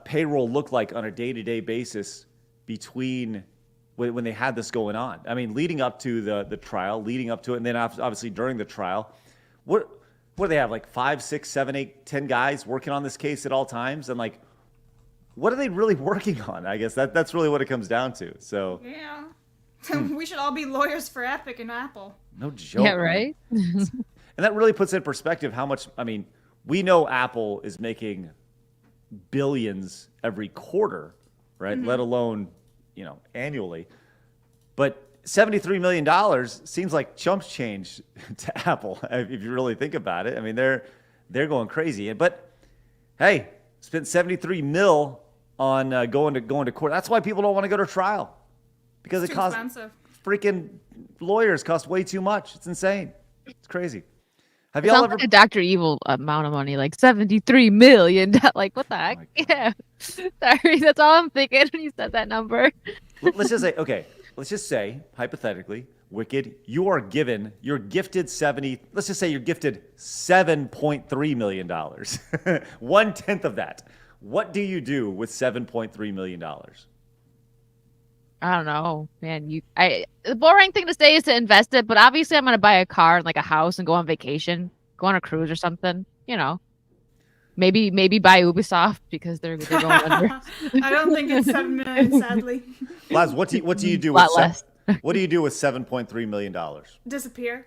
Speaker 1: payroll looked like on a day-to-day basis between when they had this going on. I mean, leading up to the trial, leading up to it, and then obviously during the trial. What do they have, like 5, 6, 7, 8, 10 guys working on this case at all times? And like, what are they really working on? I guess that's really what it comes down to. So
Speaker 3: Yeah. We should all be lawyers for Epic and Apple.
Speaker 1: no joke.
Speaker 5: Yeah, right?
Speaker 1: And that really puts in perspective how much, I mean, we know Apple is making billions every quarter, right? Let alone, annually. But $73 million seems like chumps change to Apple, if you really think about it. I mean, they're going crazy. But hey, spent $73 million on going to court. That's why people don't want to go to trial, because
Speaker 3: It's
Speaker 1: it
Speaker 3: too
Speaker 1: costs
Speaker 3: expensive.
Speaker 1: freaking lawyers cost way too much. It's insane. It's crazy. Have
Speaker 5: It
Speaker 1: y'all
Speaker 5: sounds
Speaker 1: ever?
Speaker 5: like a Dr. Evil amount of money, like $73 million. Like, what the heck?
Speaker 1: my
Speaker 5: Yeah. Sorry, that's all I'm thinking when you said that number.
Speaker 1: Let's just say, okay, let's just say, hypothetically, Wicked, you're gifted let's just say you're gifted $7.3 million. 1/10 of that. What do you do with $7.3 million?
Speaker 5: I don't know, man. The boring thing to say is to invest it, but obviously I'm gonna buy a car and like a house and go on vacation, go on a cruise or something. Maybe buy Ubisoft because they're going under.
Speaker 3: I don't think it's 7 million, sadly.
Speaker 1: Laz, what do you do
Speaker 5: Lot
Speaker 1: with
Speaker 5: less.
Speaker 1: what do you do with $7.3 million?
Speaker 3: Disappear.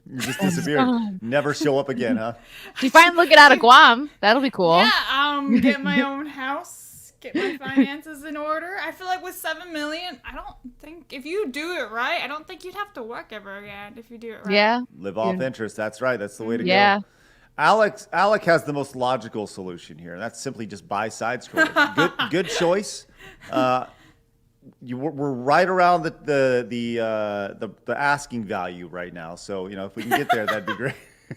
Speaker 1: You just disappear. Never show up again, huh?
Speaker 5: If you finally get out of Guam, that'll be cool.
Speaker 3: Yeah, get my own house, get my finances in order. I feel like with 7 million, I don't think, if you do it right, I don't think you'd have to work ever again if you do it right.
Speaker 5: Yeah.
Speaker 1: Live off interest. That's right. That's the way to
Speaker 5: Yeah.
Speaker 1: go. Alec has the most logical solution here, and that's simply just buy side scrollers. Good choice. We're right around the asking value right now, so if we can get there, that'd be great.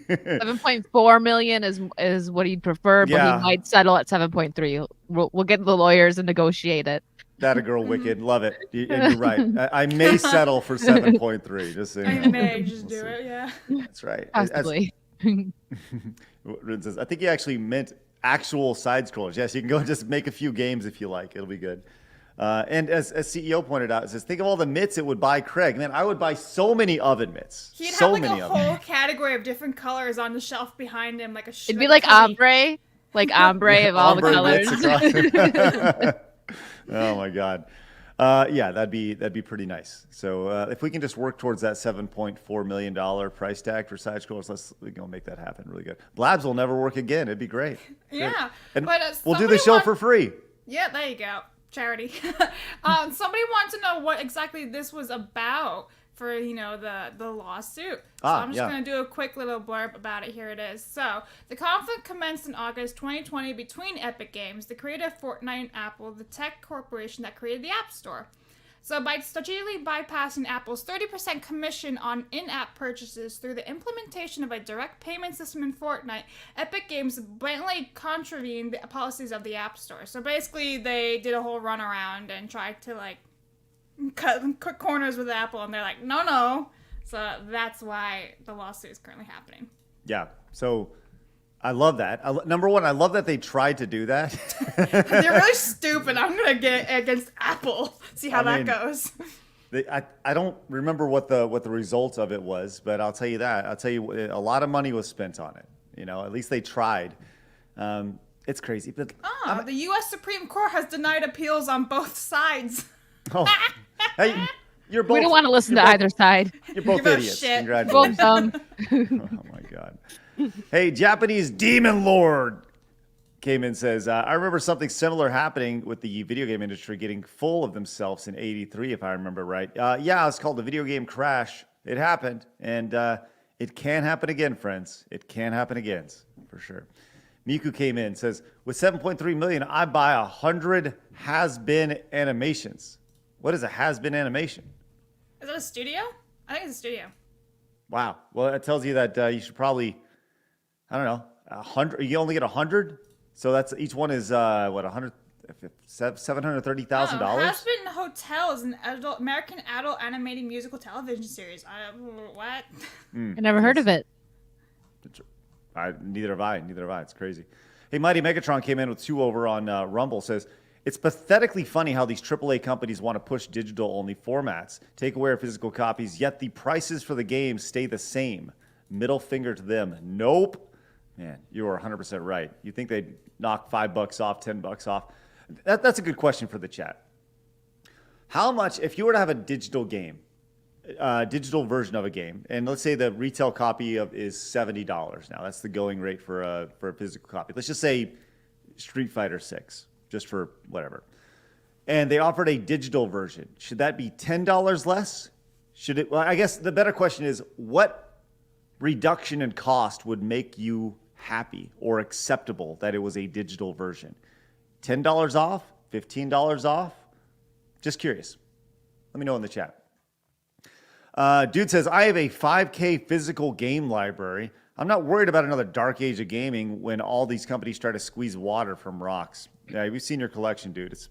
Speaker 5: 7.4 million is what he'd prefer, but
Speaker 1: Yeah.
Speaker 5: he might settle at 7.3. We'll get the lawyers and negotiate it.
Speaker 1: That a girl, Wicked, love it. And you're right. I may settle for 7.3. Just so you
Speaker 3: I
Speaker 1: know.
Speaker 3: may just
Speaker 1: We'll
Speaker 3: do
Speaker 1: see.
Speaker 3: it, yeah.
Speaker 1: That's right.
Speaker 5: Possibly.
Speaker 1: Rin says, I think he actually meant actual side scrollers. Yes, you can go and just make a few games if you like. It'll be good. And as CEO pointed out, it says, think of all the mitts it would buy Craig. Man, I would buy so many oven mitts.
Speaker 3: He'd
Speaker 1: so
Speaker 3: have like
Speaker 1: many
Speaker 3: a
Speaker 1: of them.
Speaker 3: whole category of different colors on the shelf behind him, like a
Speaker 5: It'd be like ombre of all the
Speaker 1: Ombre
Speaker 5: colors.
Speaker 1: mitts across- Oh my God. Yeah, that'd be pretty nice. So if we can just work towards that $7.4 million price tag for side scrollers, let's make that happen. Really good. Blabs will never work again. It'd be great.
Speaker 3: Yeah,
Speaker 1: And
Speaker 3: but
Speaker 1: we'll do the show for free.
Speaker 3: Yeah, there you go. Charity. Somebody wants to know what exactly this was about for, the lawsuit. So I'm just going to do a quick little blurb about it. Here it is. So, the conflict commenced in August 2020 between Epic Games, the creator of Fortnite, and Apple, the tech corporation that created the App Store. So, by strategically bypassing Apple's 30% commission on in-app purchases through the implementation of a direct payment system in Fortnite, Epic Games blatantly contravened the policies of the App Store. So basically, they did a whole runaround and tried to, cut corners with Apple, and they're like, no. So that's why the lawsuit is currently happening.
Speaker 1: Yeah. So I love that. Number one, I love that they tried to do that.
Speaker 3: They're really stupid. I'm going to get against Apple. See how that goes.
Speaker 1: I don't remember what the result of it was, but I'll tell you that. I'll tell you, a lot of money was spent on it. At least they tried. It's crazy. But
Speaker 3: the U.S. Supreme Court has denied appeals on both sides.
Speaker 1: Hey, you're both.
Speaker 5: We don't want to listen to either side.
Speaker 1: You're both
Speaker 3: You're both
Speaker 1: idiots.
Speaker 3: shit.
Speaker 1: Congratulations.
Speaker 5: Both
Speaker 1: Oh my God. Hey, Japanese demon lord came in and says, I remember something similar happening with the video game industry getting full of themselves in 83, if I remember right. Yeah, it's called the video game crash. It happened, and it can happen again, friends. It can happen again, for sure. Miku came in and says, with 7.3 million, I buy 100 has-been animations. What is a has-been animation?
Speaker 3: Is that a studio? I think it's a studio.
Speaker 1: Wow. Well, it tells you that you should probably, I don't know, 100. You only get 100, so that's each one is what, $730,000.
Speaker 3: Has-Been Hotel is an American adult animated musical television series. What?
Speaker 5: I never heard of it.
Speaker 1: Neither have I. It's crazy. Hey, Mighty Megatron came in with 2 over on Rumble. Says, it's pathetically funny how these AAA companies want to push digital-only formats, take away our physical copies, yet the prices for the games stay the same. Middle finger to them. Nope. Man, you are 100% right. You think they'd knock $5 off, $10 off? That's a good question for the chat. How much, if you were to have a digital game, digital version of a game, and let's say the retail copy is $70 now. That's the going rate for a physical copy. Let's just say Street Fighter 6, just for whatever. And they offered a digital version. Should that be $10 less? Should it? Well, I guess the better question is, what reduction in cost would make you happy or acceptable that it was a digital version? $10 off? $15 off? Just curious. Let me know in the chat. Dude says, I have a 5K physical game library. I'm not worried about another dark age of gaming when all these companies try to squeeze water from rocks. Yeah, we've seen your collection, dude. It's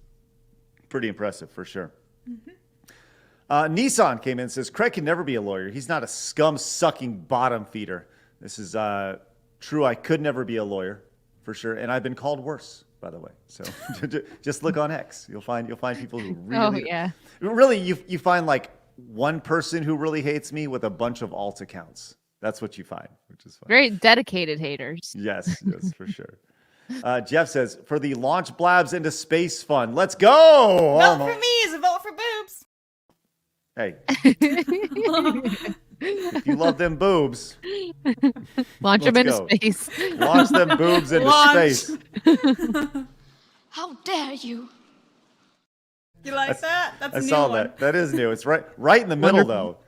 Speaker 1: pretty impressive for sure. Mm-hmm. Nissan came in and says, Craig can never be a lawyer. He's not a scum-sucking bottom feeder. This is true. I could never be a lawyer for sure. And I've been called worse, by the way. So just look on X. You'll find people who really, you find like one person who really hates me with a bunch of alt accounts. That's what you find, which is fun.
Speaker 5: Very dedicated haters.
Speaker 1: Yes, for sure. Jeff says, for the Launch Blabs into Space Fund. Let's go!
Speaker 3: Vote for me is a vote for boobs.
Speaker 1: Hey. If you love them boobs,
Speaker 5: launch them into space.
Speaker 1: Launch them boobs into space.
Speaker 7: How dare you?
Speaker 3: You like that? That's a
Speaker 1: I
Speaker 3: new
Speaker 1: saw
Speaker 3: one.
Speaker 1: that. That is new. It's right in the middle, though.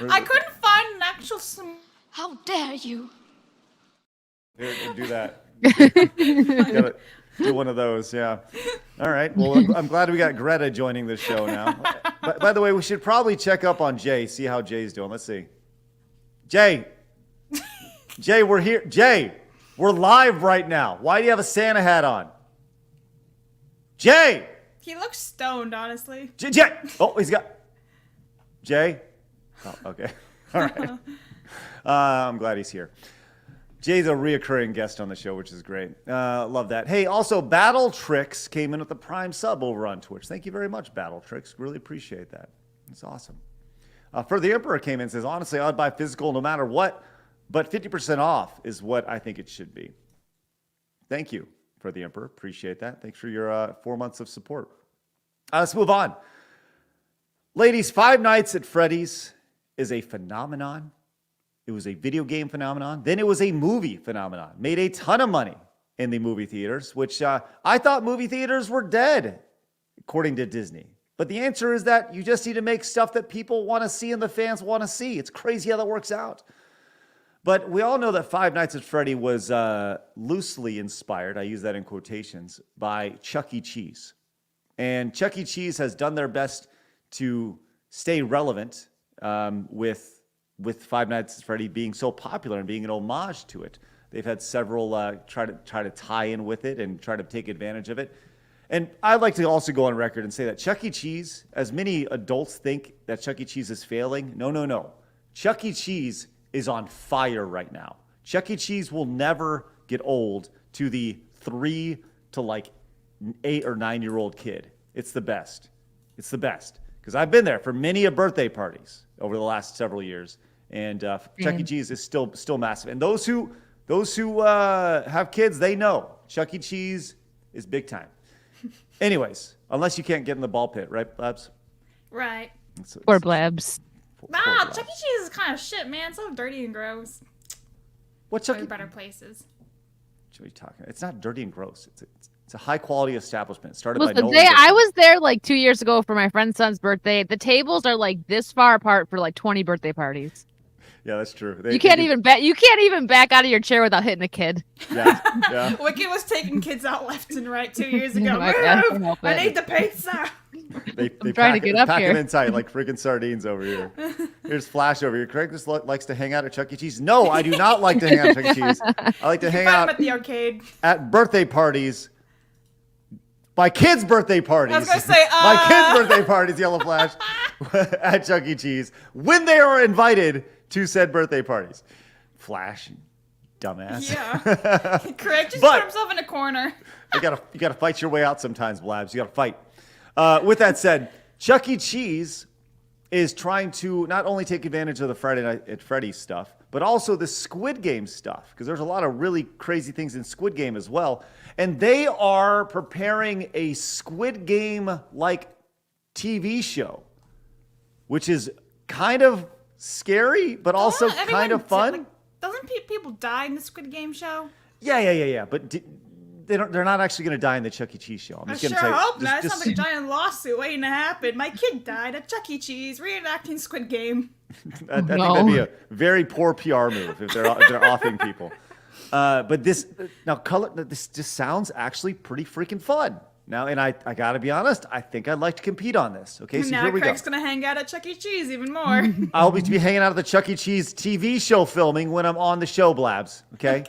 Speaker 3: I couldn't find an actual...
Speaker 7: How dare you?
Speaker 1: Here, do that. Gotta do one of those, yeah. All right. Well, I'm glad we got Greta joining the show now. By the way, we should probably check up on Jay, see how Jay's doing. Let's see. Jay, we're here. Jay, we're live right now. Why do you have a Santa hat on? Jay!
Speaker 3: He looks stoned, honestly.
Speaker 1: Jay! Oh, he's got... Jay? Oh, okay. All right. I'm glad he's here. Jay's a reoccurring guest on the show, which is great. Love that. Hey, also, Battle Tricks came in with the Prime sub over on Twitch. Thank you very much, Battle Tricks. Really appreciate that. It's awesome. For the Emperor came in and says, honestly, I'd buy physical no matter what, but 50% off is what I think it should be. Thank you for the Emperor. Appreciate that. Thanks for your 4 months of support. Let's move on. Ladies, Five Nights at Freddy's is a phenomenon. It was a video game phenomenon. Then it was a movie phenomenon. Made a ton of money in the movie theaters, which I thought movie theaters were dead, according to Disney. But the answer is that you just need to make stuff that people want to see and the fans want to see. It's crazy how that works out. But we all know that Five Nights at Freddy was loosely inspired, I use that in quotations, by Chuck E. Cheese. And Chuck E. Cheese has done their best to stay relevant with Five Nights at Freddy being so popular and being an homage to it. They've had several try to tie in with it and try to take advantage of it. And I'd like to also go on record and say that Chuck E. Cheese, as many adults think that Chuck E. Cheese is failing, no. Chuck E. Cheese is on fire right now. Chuck E. Cheese will never get old to the 3 to like 8 or 9-year-old kid. It's the best. It's the best. Because I've been there for many birthday parties over the last several years. And Chuck E. Cheese is still massive. And those who have kids, they know Chuck E. Cheese is big time. Anyways, unless you can't get in the ball pit, right, Blabs?
Speaker 3: Right.
Speaker 5: Poor Blabs.
Speaker 3: Nah, Chuck E. Cheese is kind of shit, man. It's so dirty and gross.
Speaker 1: What Chuck
Speaker 3: There
Speaker 1: E.
Speaker 3: are better places.
Speaker 1: What are you talking about? It's not dirty and gross. It's a high quality establishment started by
Speaker 5: Listen,
Speaker 1: Nolan.
Speaker 5: I was there like 2 years ago for my friend's son's birthday. The tables are like this far apart for like 20 birthday parties.
Speaker 1: Yeah, that's true.
Speaker 5: You can't even back out of your chair without hitting a kid.
Speaker 1: Yeah.
Speaker 3: Wicked was taking kids out left and right 2 years ago. I need the pizza.
Speaker 1: They
Speaker 5: trying to get up
Speaker 1: pack
Speaker 5: here.
Speaker 1: them in tight like freaking sardines over here. Here's Flash over here. Craig just likes to hang out at Chuck E. Cheese. No, I do not like to hang out at Chuck E. Cheese. I like to hang
Speaker 3: Find
Speaker 1: out
Speaker 3: him at the arcade.
Speaker 1: at birthday parties. My kids' birthday parties.
Speaker 3: I was gonna say,
Speaker 1: my kids' birthday parties, Yellow Flash, at Chuck E. Cheese when they are invited to said birthday parties. Flash, dumbass.
Speaker 3: Yeah. Craig just
Speaker 1: But-
Speaker 3: put himself in a corner.
Speaker 1: You gotta fight your way out sometimes, Blabs. You gotta fight. With that said, Chuck E. Cheese is trying to not only take advantage of the Friday Night at Freddy's stuff, but also the Squid Game stuff, because there's a lot of really crazy things in Squid Game as well. And they are preparing a Squid Game-like TV show, which is kind of scary, but also kind of fun.
Speaker 3: Doesn't people die in the Squid Game show?
Speaker 1: Yeah. But they're not actually going to die in the Chuck E. Cheese show. I'm
Speaker 3: I
Speaker 1: just
Speaker 3: sure
Speaker 1: going to tell you.
Speaker 3: hope not. It sounds like a giant lawsuit waiting to happen. My kid died at Chuck E. Cheese reenacting Squid Game.
Speaker 1: I think that'd be a very poor PR move if they're offing people. But this just sounds actually pretty freaking fun. Now, and I got to be honest, I think I'd like to compete on this. Okay, so
Speaker 3: now
Speaker 1: here we
Speaker 3: Craig's
Speaker 1: go.
Speaker 3: gonna hang out at Chuck E. Cheese even more.
Speaker 1: I'll be hanging out at the Chuck E. Cheese TV show filming when I'm on the show, Blabs. Okay.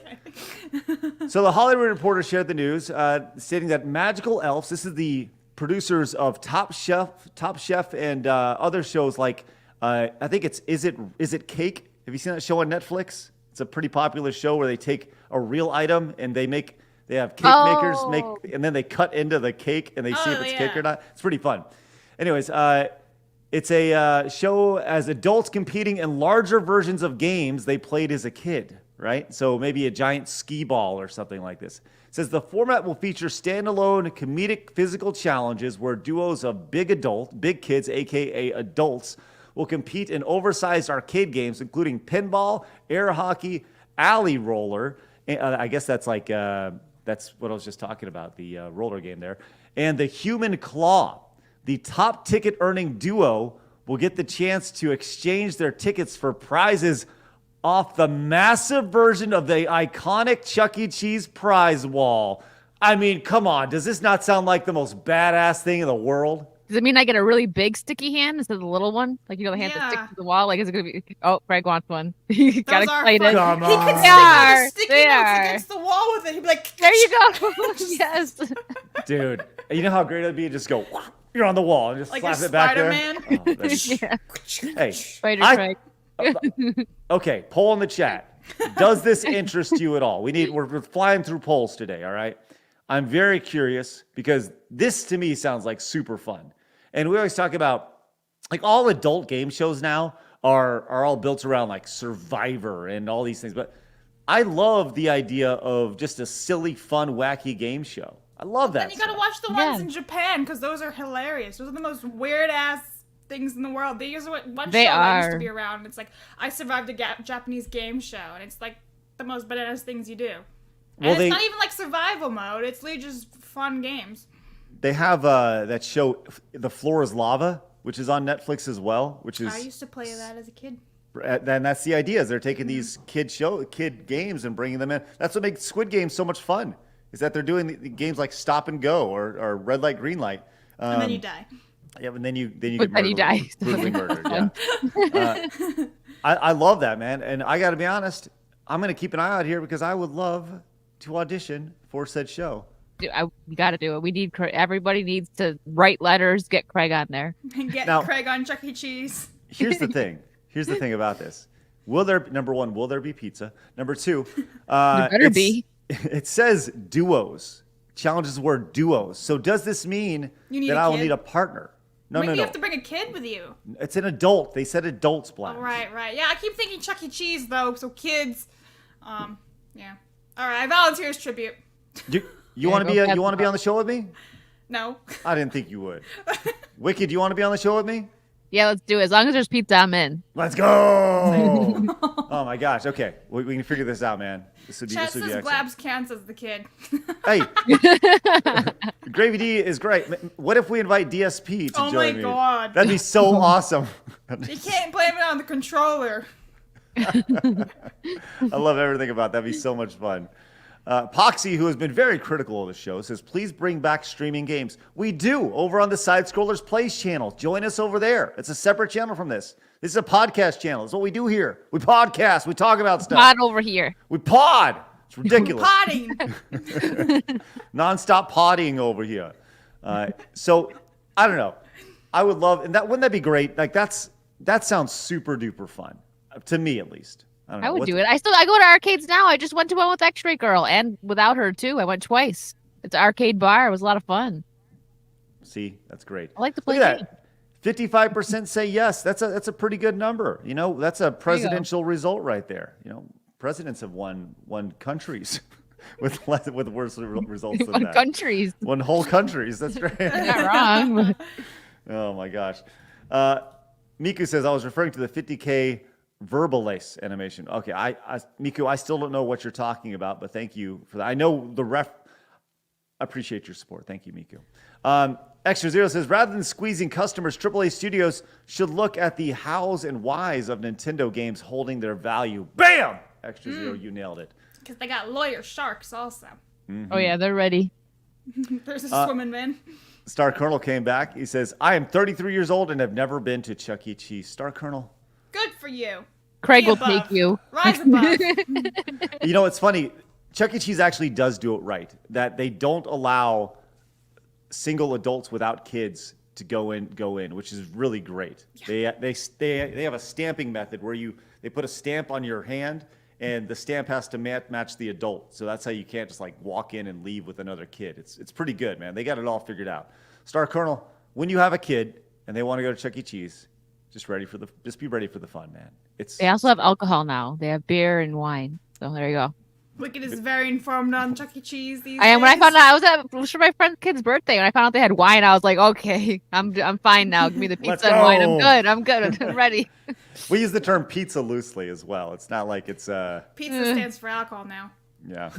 Speaker 1: So the Hollywood Reporter shared the news, stating that Magical Elves. This is the producers of Top Chef, and other shows like I think it's Is It Cake? Have you seen that show on Netflix? It's a pretty popular show where they take a real item and they have cake makers make, and then they cut into the cake and they see if it's cake or not. It's pretty fun. Anyways, it's a show as adults competing in larger versions of games they played as a kid, right? So maybe a giant skee ball or something like this. It says the format will feature standalone comedic physical challenges where duos of big kids, aka adults, will compete in oversized arcade games, including pinball, air hockey, alley roller. I guess that's like that's what I was just talking about, the roller game there. And the human claw. The top ticket earning duo will get the chance to exchange their tickets for prizes off the massive version of the iconic Chuck E. Cheese prize wall. I mean, come on. Does this not sound like the most badass thing in the world?
Speaker 5: Does it mean I get a really big sticky hand instead of the little one? Like, the hand that sticks to the wall? Like, is it going to be... Oh, Craig wants one. He got excited.
Speaker 1: Come
Speaker 3: He
Speaker 1: on.
Speaker 3: can stick all the sticky notes against the wall with it. He'd be like,
Speaker 5: there you go. Yes.
Speaker 1: Dude, you know how great it would be to just go, you're on the wall, and just
Speaker 3: like
Speaker 1: slap
Speaker 3: a
Speaker 1: it back there?
Speaker 3: Spider-Man.
Speaker 1: Oh, that's-
Speaker 5: Yeah.
Speaker 1: Hey,
Speaker 5: Spider
Speaker 1: I-
Speaker 5: Craig.
Speaker 1: okay, poll in the chat. Does this interest you at all? We're flying through polls today, all right? I'm very curious because this to me sounds like super fun. And we always talk about, like, all adult game shows now are all built around like Survivor and all these things. But I love the idea of just a silly, fun, wacky game show. I love that.
Speaker 3: Then you gotta watch the ones in Japan because those are hilarious. Those are the most weird ass things in the world. They use one show that used to be around. It's like I survived a Japanese game show, and it's like the most bananas things you do. And it's not even like survival mode. It's literally just fun games.
Speaker 1: They have that show, The Floor is Lava, which is on Netflix as well. Which is
Speaker 3: I used to play that as a kid.
Speaker 1: And that's the idea. Is they're taking these kid games and bringing them in. That's what makes Squid Game so much fun. Is that they're doing the games like Stop and Go or Red Light Green Light.
Speaker 3: And then you die.
Speaker 1: Yeah, and then you get
Speaker 5: But then you die.
Speaker 1: brutally murdered. Yeah. I love that, man. And I got to be honest, I'm going to keep an eye out here because I would love to audition for said show.
Speaker 5: We got to do it. We need everybody needs to write letters, get Craig on there.
Speaker 3: And get Craig on Chuck E. Cheese.
Speaker 1: Here's the thing. Here's the thing about this. Number one, will there be pizza? Number two,
Speaker 5: there better be.
Speaker 1: It says duos. Challenges the word duos. So does this mean that I will need a partner? No.
Speaker 3: You have to bring a kid with you.
Speaker 1: It's an adult. They said adults, Black.
Speaker 3: Oh, right. Yeah, I keep thinking Chuck E. Cheese though, so kids. Yeah. All right, I volunteer as tribute.
Speaker 1: You want to be on the show with me?
Speaker 3: No.
Speaker 1: I didn't think you would. Wicked, you want to be on the show with me?
Speaker 5: Yeah, let's do it. As long as there's pizza, I'm in.
Speaker 1: Let's go. Oh my gosh. Okay, we can figure this out, man. This would be
Speaker 3: Chat says
Speaker 1: excellent.
Speaker 3: Glabs counts as the kid.
Speaker 1: Hey, Gravy D is great. What if we invite DSP to join me?
Speaker 3: Oh my god.
Speaker 1: That'd be so awesome.
Speaker 3: You can't blame it on the controller.
Speaker 1: I love everything about that. That'd be so much fun. Poxy, who has been very critical of the show, says, please bring back streaming games. We do, over on the Side Scrollers Plays channel. Join us over there. It's a separate channel from this. This is a podcast channel. It's what we do here. We podcast. We talk about stuff.
Speaker 5: Pod over here.
Speaker 1: We pod. It's ridiculous.
Speaker 3: Potting.
Speaker 1: Non-stop potting over here. So, I don't know. I would love, and wouldn't that be great? Like, that sounds super duper fun. To me, at least. I don't know.
Speaker 5: I would do it. I go to arcades now. I just went to one with X-Ray Girl and without her too. I went twice. It's an arcade bar. It was a lot of fun.
Speaker 1: See, that's great.
Speaker 5: I like to play
Speaker 1: Look at
Speaker 5: games.
Speaker 1: that. 55% say yes. That's a pretty good number. You know, that's a presidential result right there. You know, presidents have won countries with worse results than
Speaker 5: One
Speaker 1: that.
Speaker 5: countries.
Speaker 1: Won whole countries. That's great.
Speaker 5: You're not wrong.
Speaker 1: Oh my gosh. Miku says I was referring to the 50K Verbalace animation. Okay, Miku, I still don't know what you're talking about, but thank you for that. I know the I appreciate your support. Thank you, Miku. Extra Zero says, rather than squeezing customers, AAA studios should look at the hows and whys of Nintendo games holding their value. Bam! Extra Zero, you nailed it.
Speaker 3: Because they got lawyer sharks also.
Speaker 5: Oh yeah, they're ready.
Speaker 3: There's a swimming man.
Speaker 1: Star Colonel came back. He says, I am 33 years old and have never been to Chuck E. Cheese. Star Colonel.
Speaker 3: Good for you.
Speaker 5: Craig
Speaker 3: Be
Speaker 5: will
Speaker 3: above.
Speaker 5: take you.
Speaker 3: Rise above.
Speaker 1: You know, it's funny. Chuck E. Cheese actually does do it right. That they don't allow single adults without kids to go in, which is really great. Yeah. They have a stamping method where they put a stamp on your hand, and the stamp has to match the adult. So that's how you can't just like walk in and leave with another kid. It's pretty good, man. They got it all figured out. Star Colonel, when you have a kid and they want to go to Chuck E. Cheese, just be ready for the fun, man.
Speaker 5: They also have alcohol now. They have beer and wine. So there you go.
Speaker 3: Wicked is very informed on Chuck E. Cheese these
Speaker 5: When I
Speaker 3: days.
Speaker 5: found out, it was for my friend's kid's birthday. When I found out they had wine, I was like, okay, I'm fine now. Give me the
Speaker 1: Let's
Speaker 5: pizza and wine.
Speaker 1: go.
Speaker 5: I'm good. I'm ready.
Speaker 1: We use the term pizza loosely as well. It's not like it's
Speaker 3: Pizza stands for alcohol now.
Speaker 1: yeah.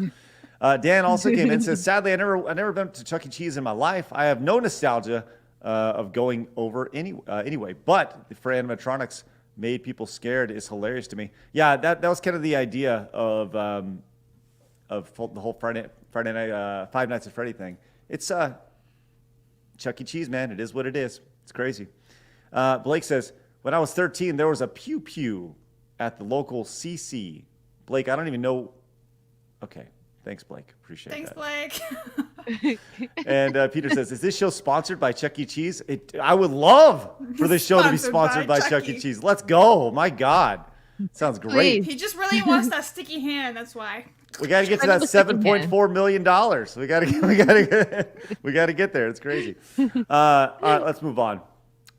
Speaker 1: Dan also came in and says, sadly, I never been to Chuck E. Cheese in my life. I have no nostalgia of going over anyway. But for animatronics made people scared is hilarious to me. Yeah, that was kind of the idea of the whole Friday night Five Nights at Freddy thing. It's Chuck E. Cheese, man. It is what it is. It's crazy. Blake says, when I was 13, there was a pew pew at the local CC. Blake, I don't even know. Okay. Thanks, Blake. Appreciate that.
Speaker 3: Thanks, Blake.
Speaker 1: And Peter says, is this show sponsored by Chuck E. Cheese? I would love for this show to be sponsored by Chuck E. Cheese. Let's go. My God. Sounds great.
Speaker 3: He just really wants that sticky hand. That's why.
Speaker 1: We got to get to that $7.4 million. We got to get there. It's crazy. All right, let's move on.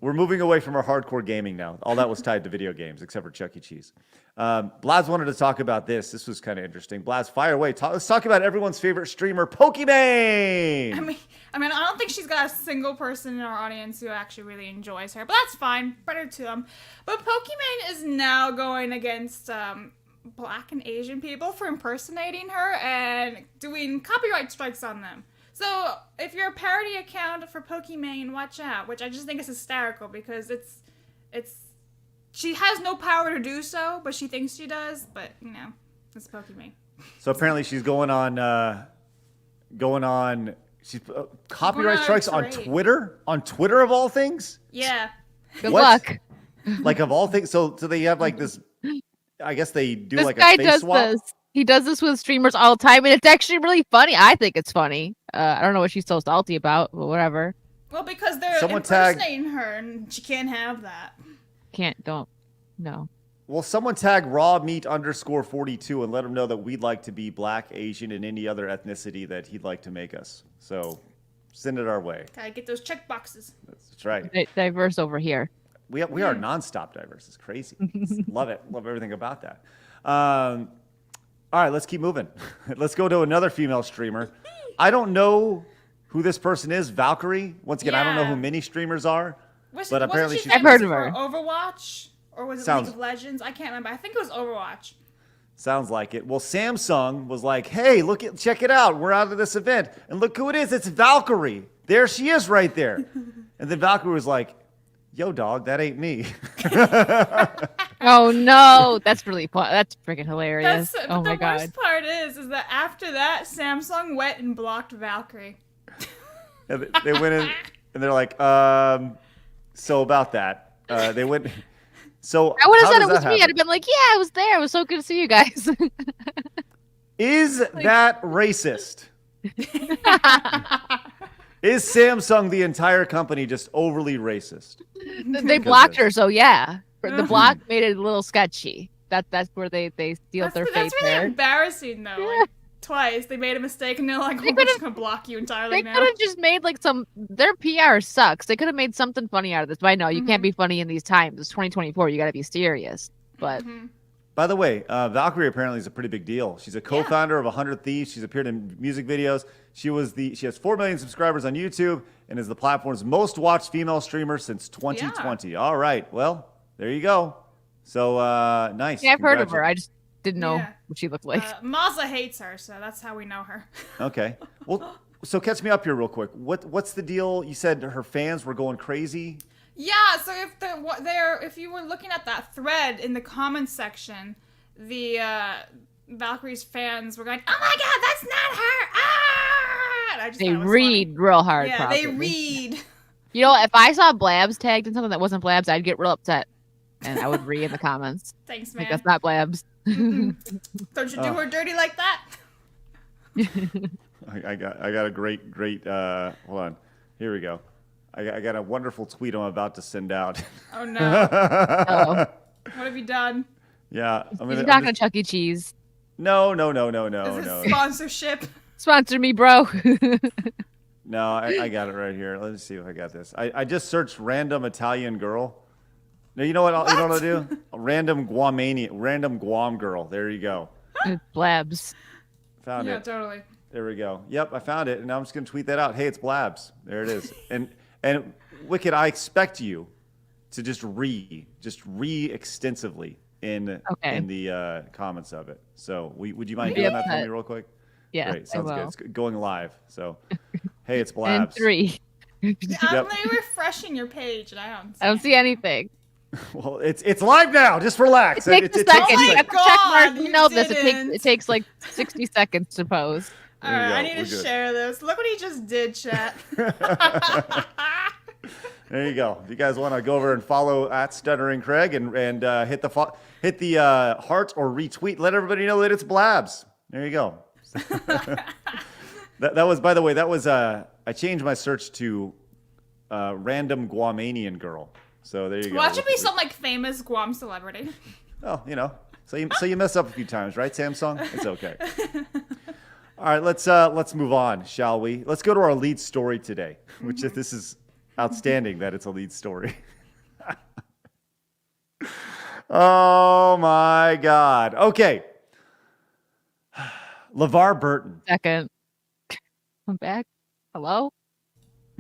Speaker 1: We're moving away from our hardcore gaming now. All that was tied to video games, except for Chuck E. Cheese. Blaz wanted to talk about this. This was kind of interesting. Blaz, fire away. Let's talk about everyone's favorite streamer, Pokimane.
Speaker 3: I mean, I don't think she's got a single person in our audience who actually really enjoys her, but that's fine. Better to them. But Pokimane is now going against Black and Asian people for impersonating her and doing copyright strikes on them. So if you're a parody account for Pokimane, watch out. Which I just think is hysterical because it's she has no power to do so, but she thinks she does. But it's Pokimane.
Speaker 1: So apparently she's going on she's copyright strikes on Twitter? On Twitter of all things?
Speaker 3: Yeah.
Speaker 5: Good luck.
Speaker 1: Like of all things, so they have like this. I guess they do
Speaker 5: This
Speaker 1: like
Speaker 5: guy
Speaker 1: a face
Speaker 5: does
Speaker 1: swap.
Speaker 5: this. He does this with streamers all the time, and it's actually really funny. I think it's funny. I don't know what she's so salty about, but whatever.
Speaker 3: Well, because they're
Speaker 1: Someone tag-
Speaker 3: impersonating her, and she can't have that.
Speaker 5: No.
Speaker 1: Well, someone tag raw meat _42 and let him know that we'd like to be Black, Asian, and any other ethnicity that he'd like to make us. So send it our way.
Speaker 3: Gotta get those check boxes.
Speaker 1: That's right.
Speaker 5: Diverse over here.
Speaker 1: We are nonstop diverse. It's crazy. Love it. Love everything about that. All right, let's keep moving. Let's go to another female streamer. I don't know who this person is. Valkyrie. Once again, I don't know who many streamers are. But apparently
Speaker 3: she's
Speaker 1: she's-
Speaker 5: I've heard of
Speaker 3: for
Speaker 5: her.
Speaker 3: Overwatch, or was it
Speaker 1: Sounds-
Speaker 3: League of Legends? I can't remember. I think it was Overwatch.
Speaker 1: Sounds like it. Well, Samsung was like, "Hey, check it out. We're out of this event, and look who it is. It's Valkyrie. There she is, right there." And then Valkyrie was like, "Yo, dog, that ain't me."
Speaker 5: Oh no, that's really fun. That's freaking hilarious. Oh my
Speaker 3: the
Speaker 5: god.
Speaker 3: worst part is that after that, Samsung went and blocked Valkyrie.
Speaker 1: And they went in, and they're like, "So about that, they went." So
Speaker 5: I would have
Speaker 1: how
Speaker 5: said
Speaker 1: does
Speaker 5: it was
Speaker 1: that
Speaker 5: me. I'd
Speaker 1: happen?
Speaker 5: have been like, yeah, I was there. It was so good to see you guys.
Speaker 1: Is that racist? Is Samsung, the entire company, just overly racist?
Speaker 5: They blocked her, so yeah. The block made it a little sketchy. That's where they sealed their fate
Speaker 3: That's really
Speaker 5: there.
Speaker 3: embarrassing, though.
Speaker 5: Yeah.
Speaker 3: Like, twice they made a mistake, and they're like,
Speaker 5: They
Speaker 3: "We're just
Speaker 5: could've-
Speaker 3: gonna block you entirely
Speaker 5: They
Speaker 3: now."
Speaker 5: could have just made like their PR sucks. They could have made something funny out of this. But I know you can't be funny in these times. It's 2024. You got to be serious. But
Speaker 1: By the way, Valkyrie apparently is a pretty big deal. She's a co-founder of 100 Thieves. She's appeared in music videos. She has 4 million subscribers on YouTube and is the platform's most watched female streamer since 2020. All right, well, there you go. So nice.
Speaker 5: yeah, I've heard of her. I just didn't know
Speaker 3: Yeah.
Speaker 5: what she looked like.
Speaker 3: Mazza hates her, so that's how we know her.
Speaker 1: Okay. Well, so catch me up here real quick. What's the deal? You said her fans were going crazy.
Speaker 3: Yeah, so if you were looking at that thread in the comments section, the Valkyrie's fans were going, "Oh my god, that's not her!" Ah! And I just
Speaker 5: They
Speaker 3: thought it was
Speaker 5: read real hard.
Speaker 3: funny. Yeah,
Speaker 5: probably.
Speaker 3: they read.
Speaker 5: You know, if I saw Blabs tagged in something that wasn't Blabs, I'd get real upset, and I would read in the comments.
Speaker 3: Thanks,
Speaker 5: Like
Speaker 3: man.
Speaker 5: that's not Blabs.
Speaker 3: Don't you do her dirty like that?
Speaker 1: I got a great hold on. Here we go. I got a wonderful tweet I'm about to send out.
Speaker 3: Oh no!
Speaker 5: Oh,
Speaker 3: What have you done?
Speaker 1: Yeah.
Speaker 5: you're talking to Chuck E. Cheese.
Speaker 1: No.
Speaker 3: Is this sponsorship?
Speaker 5: Sponsor me, bro.
Speaker 1: No, I got it right here. Let's see if I got this. I just searched random Italian girl. No, you know what? You know what I'll do? Random Guam girl. There you go.
Speaker 5: It's Blabs.
Speaker 1: Found
Speaker 3: Yeah,
Speaker 1: it.
Speaker 3: totally.
Speaker 1: There we go. Yep, I found it, and now I'm just gonna tweet that out. Hey, it's Blabs. There it is. And Wicked, I expect you to just re extensively in the comments of it. So would you mind doing that for me real quick?
Speaker 5: Yeah,
Speaker 1: Great. Sounds
Speaker 5: I
Speaker 1: good.
Speaker 5: will.
Speaker 1: It's going live. So, hey, it's
Speaker 5: And
Speaker 1: Blabs.
Speaker 5: 3.
Speaker 3: I'm
Speaker 1: Yep.
Speaker 3: like refreshing your page, and I
Speaker 5: I don't see anything.
Speaker 1: Well, it's live now. Just relax.
Speaker 5: It takes a second.
Speaker 3: Oh my
Speaker 5: You have to
Speaker 3: God,
Speaker 5: check mark.
Speaker 3: you
Speaker 5: You know this.
Speaker 3: didn't.
Speaker 5: It takes like 60 seconds to pose.
Speaker 3: All
Speaker 1: There you
Speaker 3: right,
Speaker 1: go.
Speaker 3: I need
Speaker 1: We're
Speaker 3: to
Speaker 1: good.
Speaker 3: share this. Look what he just did, chat.
Speaker 1: There you go. If you guys want to go over and follow at Stuttering Craig and hit the heart or retweet, let everybody know that it's Blabs. There you go. that was, by the way, that was I changed my search to random Guamanian girl. So there you go.
Speaker 3: Watch it be some like famous Guam celebrity.
Speaker 1: Oh, so you mess up a few times, right, Samsung? It's okay. All right, let's move on, shall we? Let's go to our lead story today, which this is outstanding that it's a lead story. Oh my God. Okay. Levar Burton.
Speaker 5: Second. I'm back. Hello?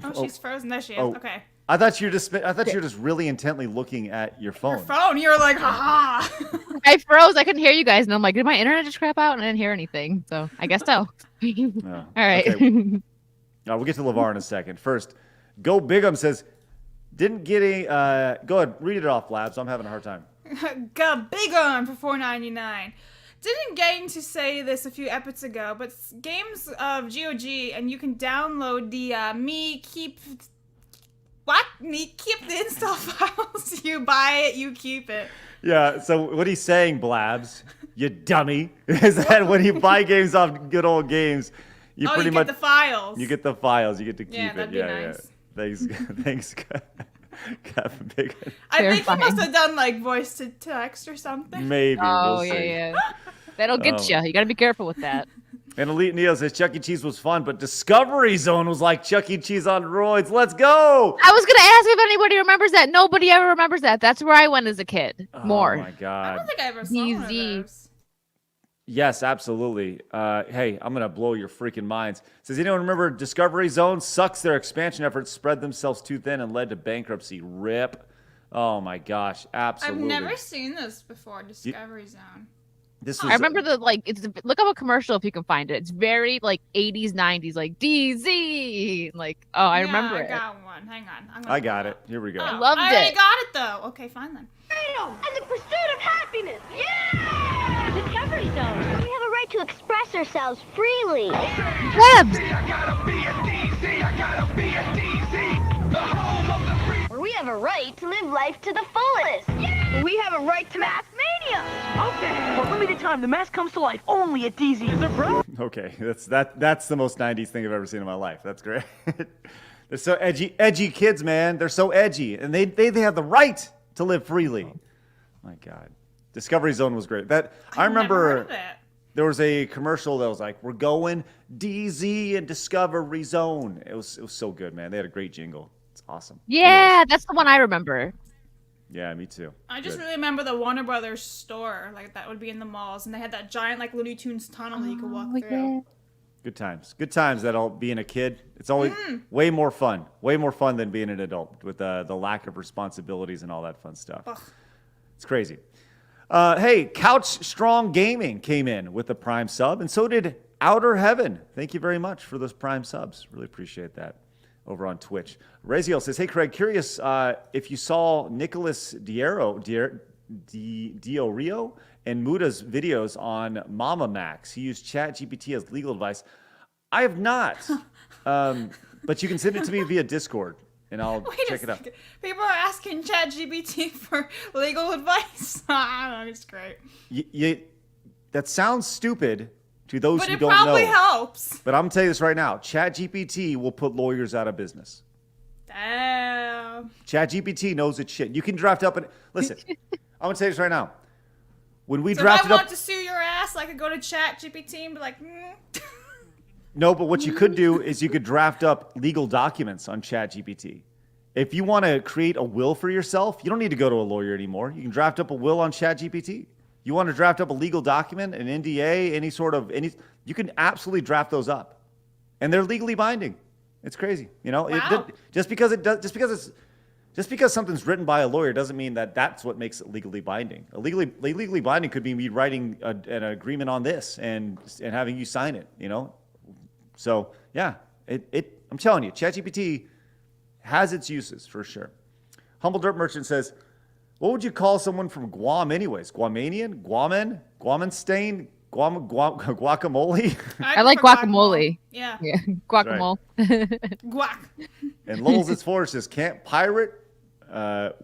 Speaker 3: Oh, she's frozen. There she is.
Speaker 1: Oh.
Speaker 3: Okay.
Speaker 1: I thought you were just really intently looking at your phone.
Speaker 3: Your phone. You were like, ha.
Speaker 5: I froze. I couldn't hear you guys, and I'm like, did my internet just crap out? And I didn't hear anything. So I guess so.
Speaker 1: No.
Speaker 5: All right.
Speaker 1: Okay. We'll get to Levar in a second. First, Go Bigum says, didn't get a. Go ahead, read it off, Labs. I'm having a hard time.
Speaker 3: Got big on for $4.99. Didn't get to say this a few episodes ago, but games of GOG, and you can download the keep the install files. You buy it, you keep it.
Speaker 1: Yeah, so what he's saying, Blabs, you dummy, is that when you buy games off good old games, you pretty much
Speaker 3: get the files.
Speaker 1: You get the files, you get to keep
Speaker 3: Yeah,
Speaker 1: it.
Speaker 3: that'd be nice.
Speaker 1: Thanks, Captain Big.
Speaker 3: I think he
Speaker 5: Terrifying.
Speaker 3: must have done like voice to text or something.
Speaker 1: Maybe.
Speaker 5: Oh,
Speaker 1: we'll
Speaker 5: yeah,
Speaker 1: see.
Speaker 5: yeah. That'll get you. You got to be careful with that.
Speaker 1: And Elite Neo says Chuck E. Cheese was fun, but Discovery Zone was like Chuck E. Cheese on roids. Let's go!
Speaker 5: I was going to ask if anybody remembers that. Nobody ever remembers that. That's where I went as a kid. More.
Speaker 1: Oh my
Speaker 3: I
Speaker 1: God.
Speaker 3: don't think I ever saw one of
Speaker 5: Easy.
Speaker 3: those.
Speaker 1: Yes, absolutely. Hey, I'm going to blow your freaking minds. Says, anyone remember Discovery Zone? Sucks. Their expansion efforts spread themselves too thin and led to bankruptcy. Rip. Oh my gosh, absolutely.
Speaker 3: I've never seen this before, Discovery Zone.
Speaker 1: This was,
Speaker 5: I remember look up a commercial if you can find it. It's very like 80s, 90s, like DZ. Like, oh, I remember it.
Speaker 3: I got one. Hang on.
Speaker 1: I got it. Here we go.
Speaker 3: Oh,
Speaker 5: Loved
Speaker 3: I already
Speaker 5: it.
Speaker 3: got it though. Okay, fine then.
Speaker 8: Freedom and the pursuit of happiness. Yeah! Discovery Zone. We have a right to express ourselves freely.
Speaker 5: Webs.
Speaker 8: Where we have a right to live life to the fullest. Yeah! Where we have a right to mass mania.
Speaker 6: Okay. For limited time, the mask comes to life only at DZ. Is it bro?
Speaker 1: Okay, that's the most 90s thing I've ever seen in my life. That's great. They're so edgy kids, man. They're so edgy, and they have the right to live freely. My God, Discovery Zone was great. I remember
Speaker 3: Never heard of that.
Speaker 1: there was a commercial that was like, "We're going DZ and Discovery Zone." It was so good, man. They had a great jingle. It's awesome.
Speaker 5: Yeah, that's the one I remember.
Speaker 1: Yeah, me too.
Speaker 3: I just
Speaker 1: Good.
Speaker 3: really remember the Warner Brothers store, like that would be in the malls, and they had that giant like Looney Tunes tunnel that you could walk through.
Speaker 1: Good times. Good times. That'll being a kid. It's always way more fun. Way more fun than being an adult with the lack of responsibilities and all that fun stuff.
Speaker 3: Ugh.
Speaker 1: It's crazy. Hey, Couch Strong Gaming came in with a Prime sub, and so did Outer Heaven. Thank you very much for those Prime subs. Really appreciate that. Over on Twitch. Raziel says, hey, Craig, curious if you saw Nicholas Diorio and Muda's videos on Mama Max. He used ChatGPT as legal advice. I have not, but you can send it to me via Discord, and I'll check it out.
Speaker 3: People are asking ChatGPT for legal advice. I don't know, it's great.
Speaker 1: That sounds stupid to those
Speaker 3: But
Speaker 1: who
Speaker 3: it
Speaker 1: don't know.
Speaker 3: probably helps.
Speaker 1: But I'm going to tell you this right now. ChatGPT will put lawyers out of business.
Speaker 3: Damn.
Speaker 1: ChatGPT knows its shit. You can draft up and listen. I'm going to tell you this right now. When we
Speaker 3: So
Speaker 1: drafted
Speaker 3: if I
Speaker 1: up,
Speaker 3: want to sue your ass, I could go to ChatGPT and be like,
Speaker 1: no, but what you could do is you could draft up legal documents on ChatGPT. If you want to create a will for yourself, you don't need to go to a lawyer anymore. You can draft up a will on ChatGPT. You want to draft up a legal document, an NDA, you can absolutely draft those up, and they're legally binding. It's crazy, you know.
Speaker 3: Wow.
Speaker 1: Just because something's written by a lawyer doesn't mean that that's what makes it legally binding. Legally binding could be me writing an agreement on this and having you sign it, you know. So yeah, I'm telling you, ChatGPT has its uses for sure. Humble Dirt Merchant says, what would you call someone from Guam anyways? Guamanian? Guaman? Guamenstain? Guacamole?
Speaker 5: I like guacamole.
Speaker 3: Yeah.
Speaker 5: Yeah, guacamole.
Speaker 3: Guac.
Speaker 1: And Lowell's It's Forge says, can't pirate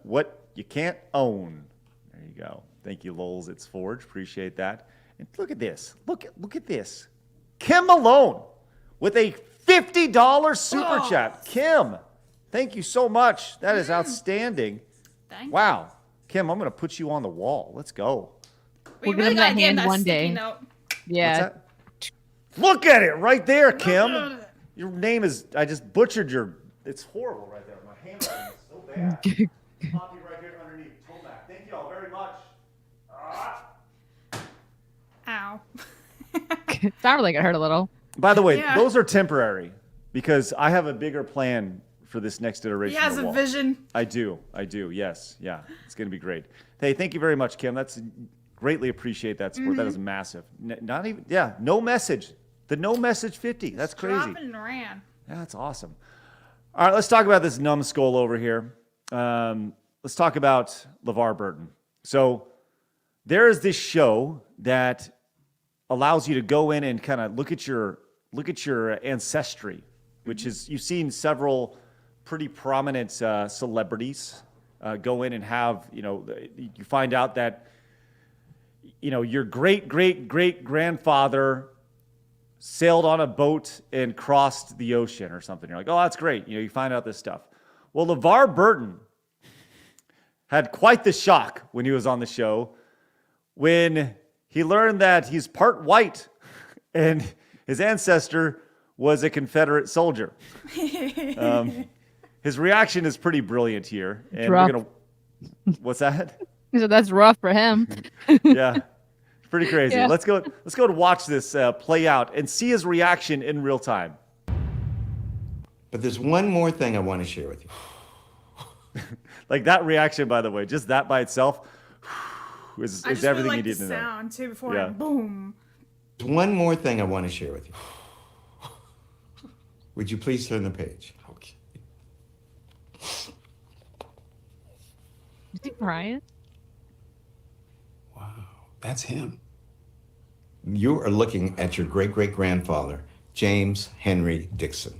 Speaker 1: what you can't own. There you go. Thank you, Lowell's It's Forge. Appreciate that. And look at this. Look at this. Kim Malone with a $50 super chat. Kim, thank you so much. That is outstanding. Wow. Kim, I'm going to put you on the wall. Let's go.
Speaker 3: We
Speaker 5: We'll
Speaker 3: really
Speaker 5: give him
Speaker 3: gotta
Speaker 5: that
Speaker 3: give him
Speaker 5: hand
Speaker 3: that
Speaker 5: one
Speaker 3: sticky
Speaker 5: day.
Speaker 3: note.
Speaker 5: Yeah.
Speaker 1: What's that? Look at it right there, Kim. Your name is, I just butchered it's horrible right there. My handwriting is so bad. Copy right here underneath. Tomac. Thank you all very much.
Speaker 3: Ow.
Speaker 5: Sounded like it hurt a little.
Speaker 1: By the way,
Speaker 3: Yeah.
Speaker 1: those are temporary because I have a bigger plan for this next iteration.
Speaker 3: He has
Speaker 1: of the
Speaker 3: a
Speaker 1: wall.
Speaker 3: vision.
Speaker 1: I do. Yes. Yeah. It's going to be great. Hey, thank you very much, Kim. That's greatly appreciate that support. That is massive. Not even, no message. The no message 50. That's crazy.
Speaker 3: Dropped and ran.
Speaker 1: Yeah, that's awesome. All right, let's talk about this numbskull over here. Let's talk about Levar Burton. So there is this show that allows you to go in and kind of look at your ancestry, which is, you've seen several pretty prominent celebrities go in and have, you find out that, your great-great-great-grandfather sailed on a boat and crossed the ocean or something. You're like, oh, that's great. You find out this stuff. Well, LeVar Burton had quite the shock when he was on the show when he learned that he's part white and his ancestor was a Confederate soldier. His reaction is pretty brilliant here. And
Speaker 5: Rough.
Speaker 1: we're going to... What's that?
Speaker 5: He said that's rough for him.
Speaker 1: Yeah. Pretty crazy.
Speaker 5: Yeah.
Speaker 1: Let's go and watch this play out and see his reaction in real time.
Speaker 9: But there's one more thing I want to share with you.
Speaker 1: Like that reaction, by the way, just that by itself is
Speaker 3: I just
Speaker 1: everything
Speaker 3: really
Speaker 1: you
Speaker 3: like
Speaker 1: need
Speaker 3: the
Speaker 1: to know.
Speaker 3: sound too before
Speaker 1: Yeah.
Speaker 3: boom.
Speaker 9: There's one more thing I want to share with you. Would you please turn the page?
Speaker 6: Okay.
Speaker 5: Is he crying?
Speaker 6: Wow, that's him.
Speaker 9: You are looking at your great-great-grandfather, James Henry Dixon.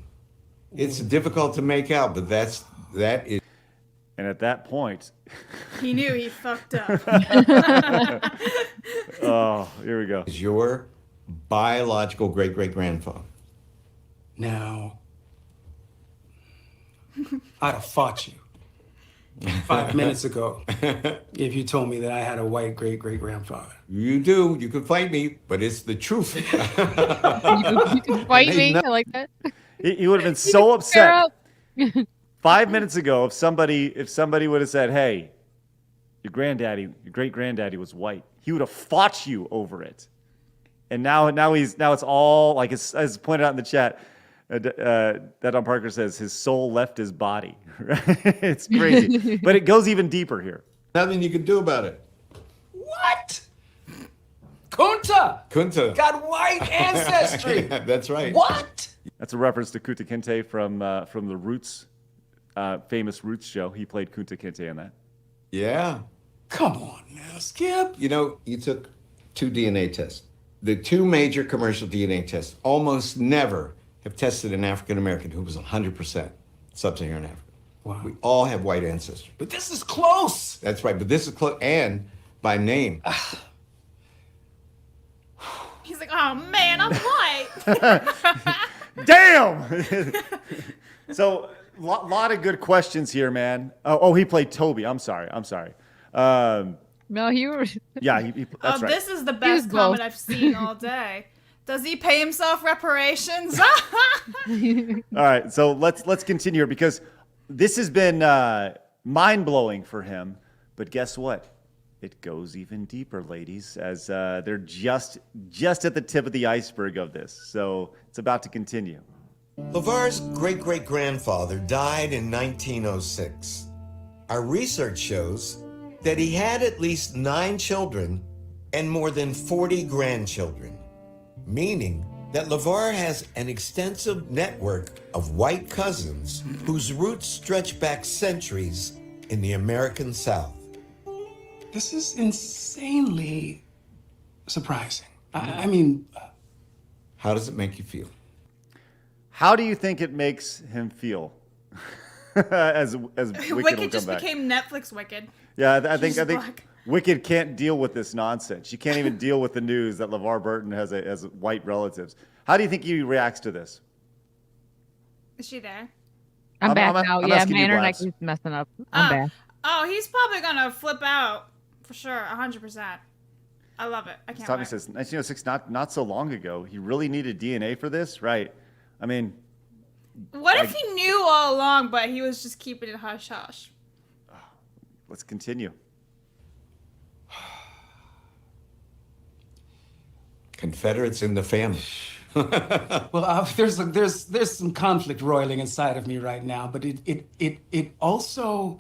Speaker 9: It's difficult to make out, but that is.
Speaker 1: And at that point,
Speaker 3: He knew he fucked up.
Speaker 1: oh, here we go.
Speaker 9: Is your biological great-great-grandfather.
Speaker 6: Now, I'd have fought you 5 minutes ago if you told me that I had a white great-great-grandfather.
Speaker 9: You do. You can fight me, but it's the truth.
Speaker 5: You can fight me. I like that.
Speaker 1: He would have been so upset 5 minutes ago if somebody would have said, "Hey, your great granddaddy was white." He would have fought you over it. And now it's all like as pointed out in the chat. That on Parker says his soul left his body. It's crazy, but it goes even deeper here.
Speaker 9: Nothing you can do about it.
Speaker 6: What? Kunta
Speaker 9: got
Speaker 6: white ancestry.
Speaker 9: That's right.
Speaker 6: What?
Speaker 1: That's a reference to Kunta Kinte from the Roots, famous Roots show. He played Kunta Kinte in that.
Speaker 9: Yeah.
Speaker 6: Come on now, Skip.
Speaker 9: You know, you took 2 DNA tests. The 2 major commercial DNA tests almost never have tested an African American who was 100% sub-Saharan African.
Speaker 6: Wow.
Speaker 9: We all have white ancestry.
Speaker 6: But this is close.
Speaker 9: That's right, but this is close, and by name.
Speaker 3: He's like, oh man, I'm white.
Speaker 1: Damn! So, lot of good questions here, man. Oh, he played Toby. I'm sorry.
Speaker 5: No, you were.
Speaker 1: Yeah, that's right.
Speaker 3: This is the best
Speaker 5: both.
Speaker 3: comment I've seen all day. Does he pay himself reparations?
Speaker 1: All right, so let's continue here because this has been mind-blowing for him. But guess what? It goes even deeper, ladies, as they're just at the tip of the iceberg of this. So it's about to continue.
Speaker 9: Levar's great-great-grandfather died in 1906. Our research shows that he had at least 9 children and more than 40 grandchildren, meaning that Levar has an extensive network of white cousins whose roots stretch back centuries in the American South.
Speaker 6: This is insanely surprising. I mean,
Speaker 9: How does it make you feel?
Speaker 1: How do you think it makes him feel? as Wicked will
Speaker 3: Wicked
Speaker 1: come
Speaker 3: just
Speaker 1: back.
Speaker 3: became Netflix Wicked.
Speaker 1: Yeah, I think
Speaker 3: She's black.
Speaker 1: Wicked can't deal with this nonsense. She can't even deal with the news that LeVar Burton has white relatives. How do you think he reacts to this?
Speaker 3: Is she there?
Speaker 5: I'm back
Speaker 1: I'm
Speaker 5: now.
Speaker 1: asking
Speaker 5: Yeah,
Speaker 1: you,
Speaker 5: my internet
Speaker 1: Blast.
Speaker 5: keeps messing up. I'm back.
Speaker 3: Oh, he's probably gonna flip out for sure, 100%. I love it. I can't
Speaker 1: Tommy
Speaker 3: wait.
Speaker 1: says 1906, not so long ago. He really needed DNA for this, right? I mean,
Speaker 3: What if he knew all along, but he was just keeping it hush hush?
Speaker 1: let's continue.
Speaker 9: Confederates in the family.
Speaker 6: well, there's some conflict roiling inside of me right now, but it also,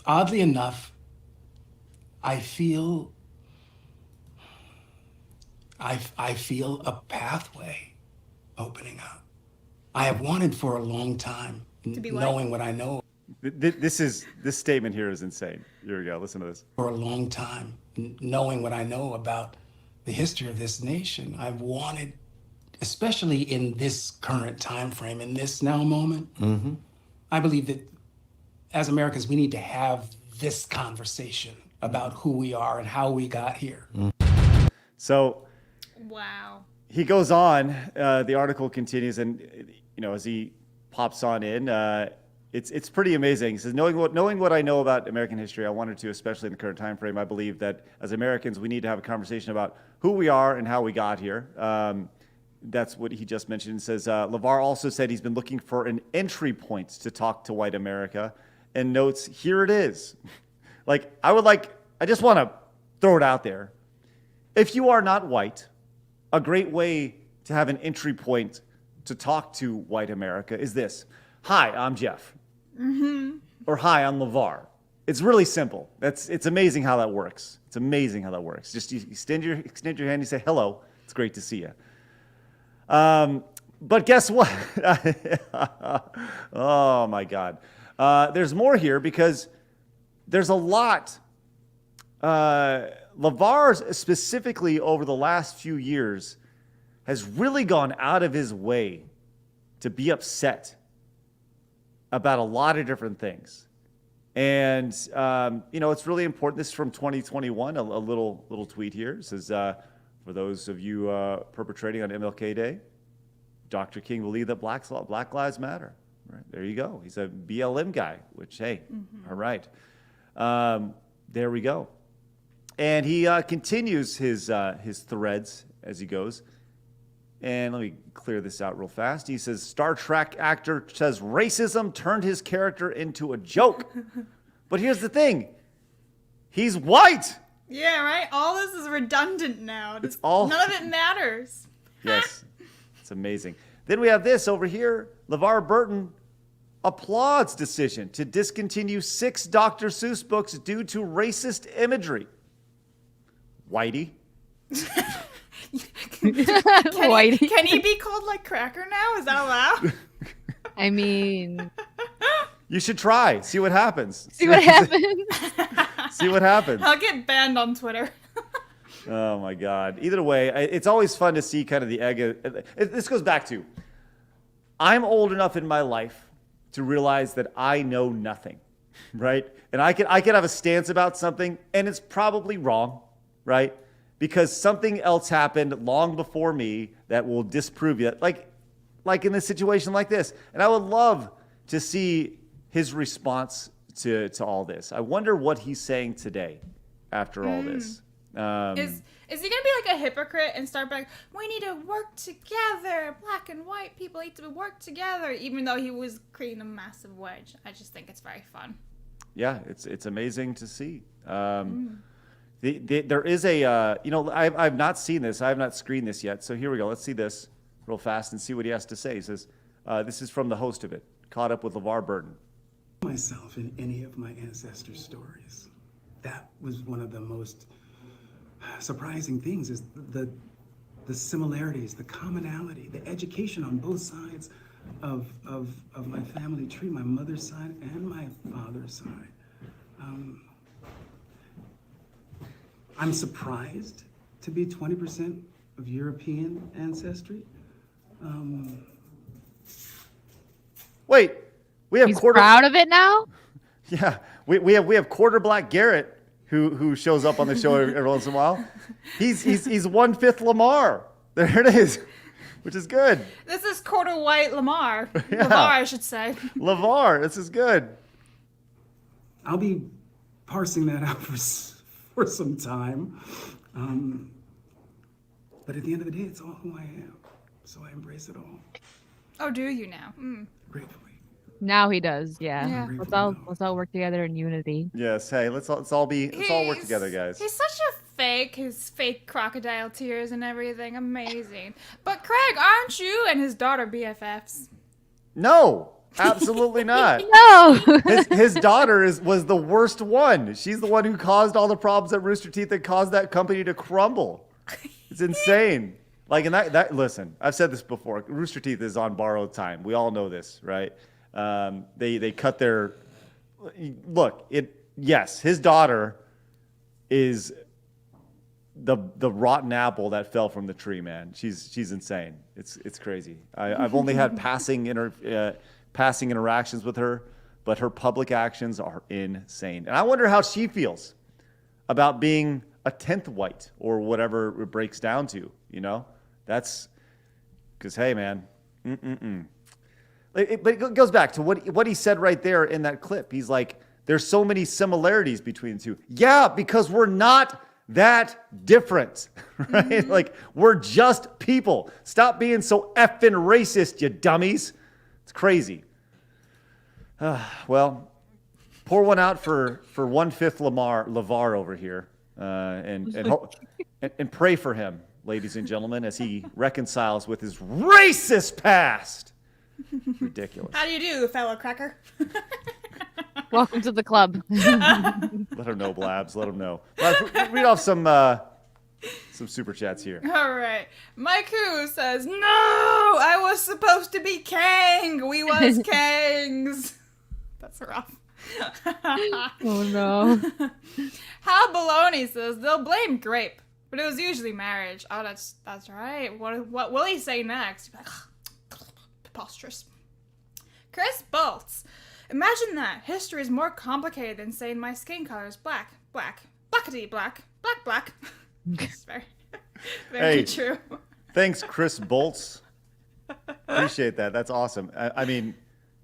Speaker 6: oddly enough, I feel a pathway opening up. I have wanted for a long time,
Speaker 3: be what?
Speaker 6: knowing what I know
Speaker 1: This statement here is insane. Here we go. Listen to this.
Speaker 6: for a long time, knowing what I know about the history of this nation. I've wanted, especially in this current time frame, in this now moment, I believe that as Americans, we need to have this conversation about who we are and how we got here.
Speaker 1: So
Speaker 3: Wow.
Speaker 1: he goes on. The article continues, and as he pops on in, it's pretty amazing. He says, knowing what I know about American history, I wanted to, especially in the current time frame. I believe that as Americans, we need to have a conversation about who we are and how we got here. That's what he just mentioned. It says, LeVar also said he's been looking for an entry point to talk to white America, and notes, here it is. I just want to throw it out there. If you are not white, a great way to have an entry point to talk to white America is this. Hi, I'm Jeff. Or hi, I'm Levar. It's really simple. It's amazing how that works. It's amazing how that works. Just you extend your hand, you say, hello, it's great to see you. But guess what? Oh my God. There's more here because there's a lot. Levar specifically over the last few years has really gone out of his way to be upset about a lot of different things. And, it's really important. This is from 2021, a little tweet here. It says, for those of you perpetrating on MLK Day, Dr. King believed that Black Lives Matter. Right, there you go. He's a BLM guy, which, hey, all right. There we go. And he continues his threads as he goes. And let me clear this out real fast. He says, Star Trek actor says racism turned his character into a joke. But here's the thing. He's white.
Speaker 3: Yeah, right? All this is redundant now.
Speaker 1: It's all...
Speaker 3: None of it matters.
Speaker 1: Yes. It's amazing. Then we have this over here. Levar Burton applauds decision to discontinue 6 Dr. Seuss books due to racist imagery. Whitey.
Speaker 3: Can he be called like Cracker now? Is that allowed?
Speaker 5: I mean,
Speaker 1: you should try. See what happens.
Speaker 5: See what happens.
Speaker 1: See what happens.
Speaker 3: I'll get banned on Twitter.
Speaker 1: Oh my God. Either way, it's always fun to see kind of the egg. This goes back to, I'm old enough in my life to realize that I know nothing, right? And I could have a stance about something and it's probably wrong, right? Because something else happened long before me that will disprove it. Like in a situation like this. And I would love to see his response to all this. I wonder what he's saying today after all this.
Speaker 3: Is he gonna be like a hypocrite and start like, we need to work together, black and white people need to work together, even though he was creating a massive wedge? I just think it's very fun.
Speaker 1: Yeah, it's amazing to see. There is a I've not seen this. I have not screened this yet. So here we go. Let's see this real fast and see what he has to say. He says, this is from the host of it, Caught Up with Levar Burton.
Speaker 6: Myself in any of my ancestor stories. That was one of the most surprising things, is the similarities, the commonality, the education on both sides of my family tree, my mother's side and my father's side. I'm surprised to be 20% of European ancestry.
Speaker 1: Wait, we have
Speaker 5: He's proud of it now?
Speaker 1: Yeah, we have quarter black Garrett who shows up on the show every once in a while. He's 1/5 Lamar. There it is, which is good.
Speaker 3: This is quarter white Lamar.
Speaker 1: Yeah.
Speaker 3: Levar, I should say.
Speaker 1: Levar, this is good.
Speaker 6: I'll be parsing that out for some time. But at the end of the day, it's all who I am. So I embrace it all.
Speaker 3: Oh, do you now?
Speaker 6: Gratefully.
Speaker 5: Now he does, yeah.
Speaker 3: Yeah.
Speaker 5: Let's all work together in unity.
Speaker 1: Yes, hey, let's all work together, guys.
Speaker 3: He's such a fake, his fake crocodile tears and everything. Amazing. But Craig, aren't you and his daughter BFFs?
Speaker 1: No, absolutely not.
Speaker 5: No.
Speaker 1: His daughter was the worst one. She's the one who caused all the problems at Rooster Teeth that caused that company to crumble. It's insane. Like, and that listen, I've said this before. Rooster Teeth is on borrowed time. We all know this, right? They cut their look. Yes, his daughter is the rotten apple that fell from the tree, man. She's insane. It's crazy. I've only had passing interactions with her, but her public actions are insane. And I wonder how she feels about being a 10th white or whatever it breaks down to. You know, that's because hey, man. But it goes back to what he said right there in that clip. He's like, there's so many similarities between the two. Yeah, because we're not that different, right? Like, we're just people. Stop being so effing racist, you dummies. It's crazy. Well, pour one out for 1/5 Levar over here. and pray for him, ladies and gentlemen, as he reconciles with his racist past. Ridiculous.
Speaker 3: How do you do, fellow cracker?
Speaker 5: Welcome to the club.
Speaker 1: Let him know, Blabs. Let him know. Read off some super chats here.
Speaker 3: All right. Mike Who says, "No, I was supposed to be Kang. We was Kangs." That's rough.
Speaker 5: Oh no.
Speaker 3: How Baloney says they'll blame grape, but it was usually marriage. Oh, that's right. What will he say next? He'll be like, preposterous. Chris Bolts. Imagine that. History is more complicated than saying my skin color is black. Blackety black. Black. It's very true.
Speaker 1: Thanks, Chris Bolts. Appreciate that. That's awesome. I mean,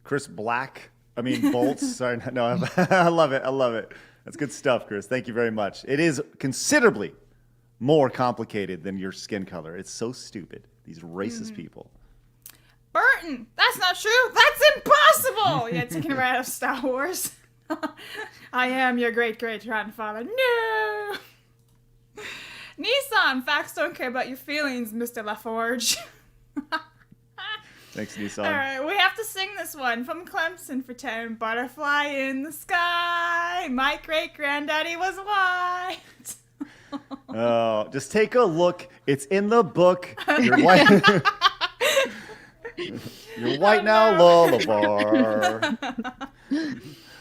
Speaker 1: Chris Bolts. Sorry, no, I love it. That's good stuff, Chris. Thank you very much. It is considerably more complicated than your skin color. It's so stupid. These racist people.
Speaker 3: Burton, that's not true. That's impossible. Yeah, taking it right out of Star Wars. I am your great-great-grandfather. No. Nissan, facts don't care about your feelings, Mr. LaForge.
Speaker 1: Thanks, Nissan.
Speaker 3: All right, we have to sing this one from Clemson for 10. Butterfly in the sky. My great-granddaddy was white.
Speaker 1: Oh, just take a look. It's in the book. You're white. You're white now, Lullabar.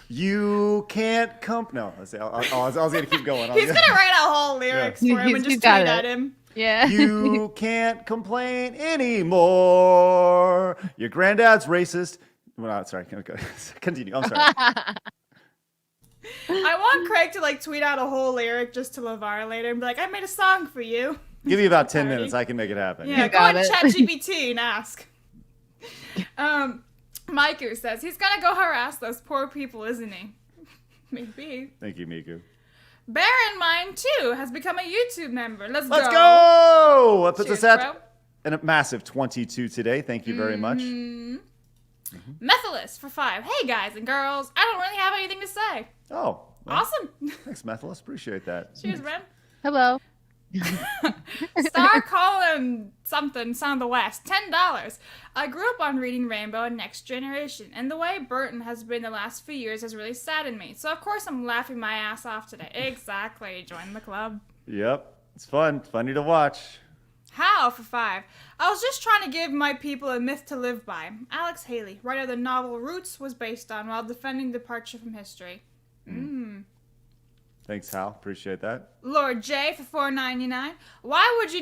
Speaker 1: You can't come. No, I was going to keep going.
Speaker 3: He's going to write out whole lyrics for him and just tweet at him.
Speaker 5: Yeah.
Speaker 1: You can't complain anymore. Your granddad's racist. Well, sorry. Continue. I'm sorry.
Speaker 3: I want Craig to tweet out a whole lyric just to Levar later and be like, I made a song for you.
Speaker 1: Give me about 10 minutes. I can make it happen.
Speaker 3: Yeah, go on ChatGPT and ask. Miku says he's gonna go harass those poor people, isn't he? Maybe.
Speaker 1: Thank you, Miku.
Speaker 3: Bear in Mind too has become a YouTube member. Let's go.
Speaker 1: That puts
Speaker 3: Cheers,
Speaker 1: us at a massive 22 today. Thank you very much.
Speaker 3: Methylus for 5. Hey guys and girls, I don't really have anything to say.
Speaker 1: Oh. Well,
Speaker 3: awesome.
Speaker 1: Thanks, Methylus. Appreciate that.
Speaker 3: Cheers, Ren.
Speaker 5: Hello.
Speaker 3: Star Colin something, Son of the West, $10. I grew up on reading Rainbow and Next Generation, and the way Burton has been the last few years has really saddened me. So of course I'm laughing my ass off today. Exactly. Join the club.
Speaker 1: Yep. It's fun. Funny to watch.
Speaker 3: How for 5? I was just trying to give my people a myth to live by. Alex Haley, writer of the novel Roots, was based on while defending departure from history.
Speaker 1: Thanks, Hal. Appreciate that.
Speaker 3: Lord J for $4.99. Why would you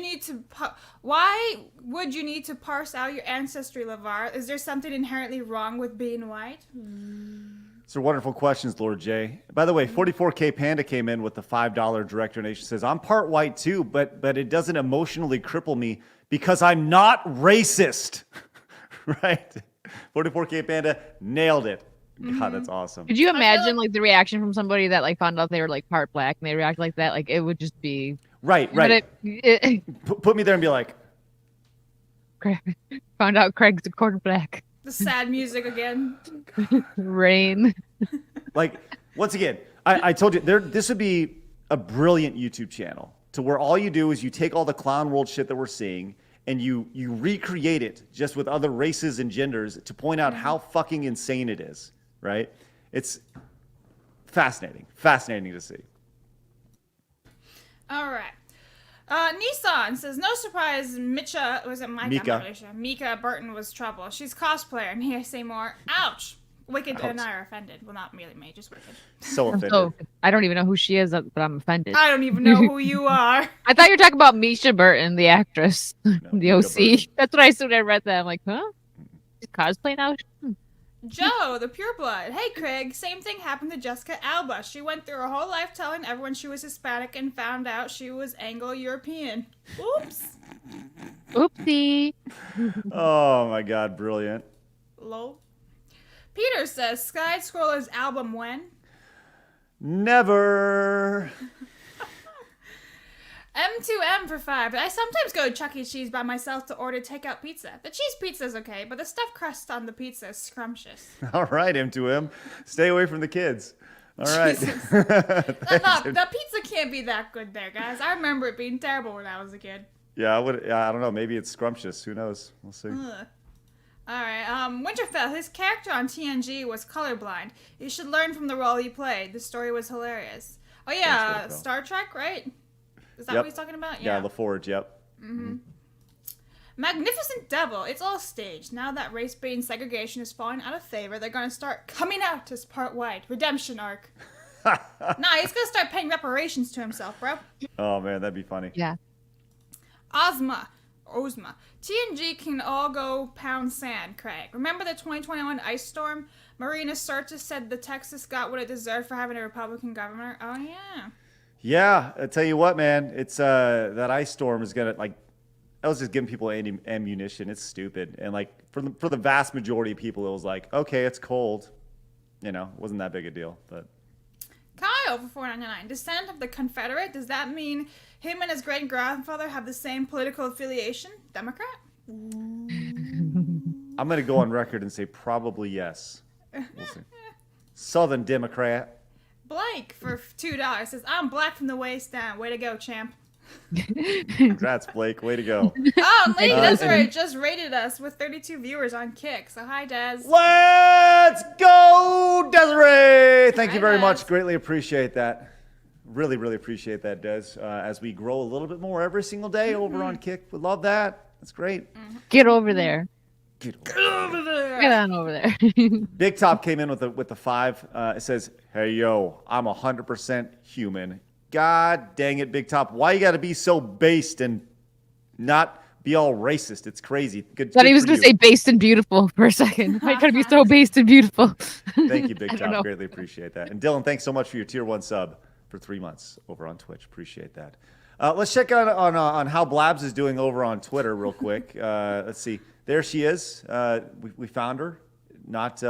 Speaker 3: need to parse out your ancestry, Levar? Is there something inherently wrong with being white?
Speaker 1: These are wonderful questions, Lord J. By the way, 44K Panda came in with the $5 direct donation. Says, I'm part white too, but it doesn't emotionally cripple me because I'm not racist. Right? 44K Panda nailed it. God, that's awesome.
Speaker 5: Could you imagine the reaction from somebody that found out they were part black and they react like that? It would just be
Speaker 1: right.
Speaker 5: But
Speaker 1: put me there and be like,
Speaker 5: found out Craig's a quarter black.
Speaker 3: The sad music again.
Speaker 5: Rain.
Speaker 1: Once again, I told you this would be a brilliant YouTube channel to where all you do is you take all the clown world shit that we're seeing and you recreate it just with other races and genders to point out how fucking insane it is. Right? It's fascinating to see.
Speaker 3: All right. Nissan says, no surprise, Mika Burton was trouble. She's cosplayer, and here say more. Ouch. Wicked and I are offended. Well, not merely me, just Wicked.
Speaker 1: So offended.
Speaker 5: I don't even know who she is, but I'm offended.
Speaker 3: I don't even know who you are.
Speaker 5: I thought you were talking about Misha Burton, the actress, the OC. That's what I assumed. I read that. I'm like, huh? She's cosplay now?
Speaker 3: Joe, the pureblood. Hey, Craig. Same thing happened to Jessica Alba. She went through her whole life telling everyone she was Hispanic and found out she was Anglo-European. Oops.
Speaker 5: Oopsie.
Speaker 1: Oh, my God. Brilliant.
Speaker 3: Lol. Peter says, Sky Scroller's album when?
Speaker 1: Never.
Speaker 3: M2M for 5. I sometimes go to Chuck E. Cheese by myself to order takeout pizza. The cheese pizza's okay, but the stuffed crust on the pizza is scrumptious.
Speaker 1: All right, M2M. Stay away from the kids. All right.
Speaker 3: The pizza can't be that good there, guys. I remember it being terrible when I was a kid.
Speaker 1: Yeah, I don't know. Maybe it's scrumptious. Who knows? We'll see.
Speaker 3: Ugh. All right. Winterfell, his character on TNG was colorblind. You should learn from the role he played. The story was hilarious. Oh yeah, Star Trek, right? Is that what he's talking about?
Speaker 1: Yeah, LaForge. Yep.
Speaker 3: Mm-hmm. Magnificent Devil. It's all staged. Now that race-based segregation is falling out of favor, they're gonna start coming out as part white. Redemption arc. Nah, he's gonna start paying reparations to himself, bro.
Speaker 1: Oh man, that'd be funny.
Speaker 5: Yeah.
Speaker 3: Ozma. TNG can all go pound sand, Craig. Remember the 2021 ice storm? Marina Sirtis said the Texas got what it deserved for having a Republican governor. Oh yeah.
Speaker 1: Yeah, I tell you what, man. It's that ice storm is gonna I was just giving people ammunition. It's stupid. And for the vast majority of people, it was like, okay, it's cold. It wasn't that big a deal. But
Speaker 3: Kyle for $4.99. Descendant of the Confederate. Does that mean him and his great grandfather have the same political affiliation? Democrat?
Speaker 1: I'm gonna go on record and say probably yes. We'll see. Southern Democrat.
Speaker 3: Blake for $2 says, I'm black from the waist down. Way to go, champ.
Speaker 1: Congrats, Blake. Way to go.
Speaker 3: Oh, and Lady Desiree just rated us with 32 viewers on Kick. So hi, Des.
Speaker 1: Let's go, Desiree. Thank you very much. Greatly appreciate that. Really, really appreciate that, Des. As we grow a little bit more every single day over on Kick. We love that. That's great.
Speaker 5: Get over there.
Speaker 1: Get
Speaker 3: over there.
Speaker 5: Get on over there.
Speaker 1: Big Top came in with the 5. It says, hey, yo, I'm 100% human. God dang it, Big Top. Why you got to be so based and not be all racist? It's crazy. Good.
Speaker 5: Thought he was going to say based and beautiful for a second. Why you got to be so based and beautiful?
Speaker 1: Thank you, Big Top. Greatly appreciate that. And Dylan, thanks so much for your tier 1 sub for 3 months over on Twitch. Appreciate that. Let's check out on how Blabs is doing over on Twitter real quick. Let's see. There she is. We found her. Not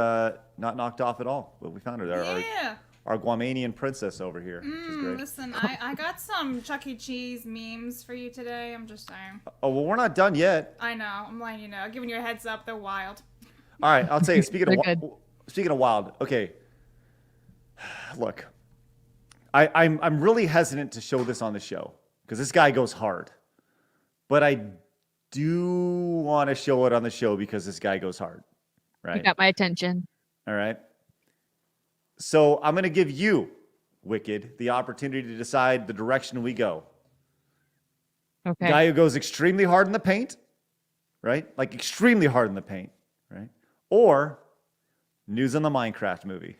Speaker 1: knocked off at all. But we found her there.
Speaker 3: Yeah.
Speaker 1: Our Guamanian princess over here, which is great.
Speaker 3: Listen, I got some Chuck E. Cheese memes for you today. I'm just saying.
Speaker 1: Oh, well, we're not done yet.
Speaker 3: I know. I'm letting you know. Giving you a heads up. They're wild.
Speaker 1: All right. I'll tell you, speaking of wild, okay. Look, I'm really hesitant to show this on the show because this guy goes hard. But I do want to show it on the show because this guy goes hard. Right?
Speaker 5: You got my attention.
Speaker 1: All right. So I'm going to give you, Wicked, the opportunity to decide the direction we go.
Speaker 5: Okay.
Speaker 1: Guy who goes extremely hard in the paint, right? Like extremely hard in the paint, right? Or news on the Minecraft movie.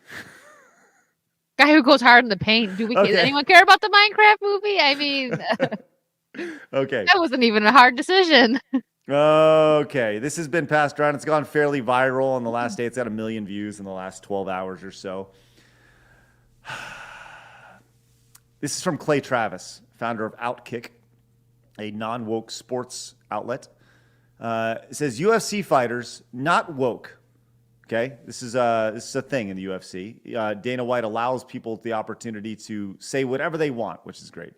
Speaker 5: Guy who goes hard in the paint. Does anyone care about the Minecraft movie? I mean,
Speaker 1: okay.
Speaker 5: That wasn't even a hard decision.
Speaker 1: Okay, this has been passed around. It's gone fairly viral on the last day. It's got 1 million views in the last 12 hours or so. This is from Clay Travis, founder of Outkick, a non-woke sports outlet. It says UFC fighters not woke. Okay, this is a thing in the UFC. Dana White allows people the opportunity to say whatever they want, which is great.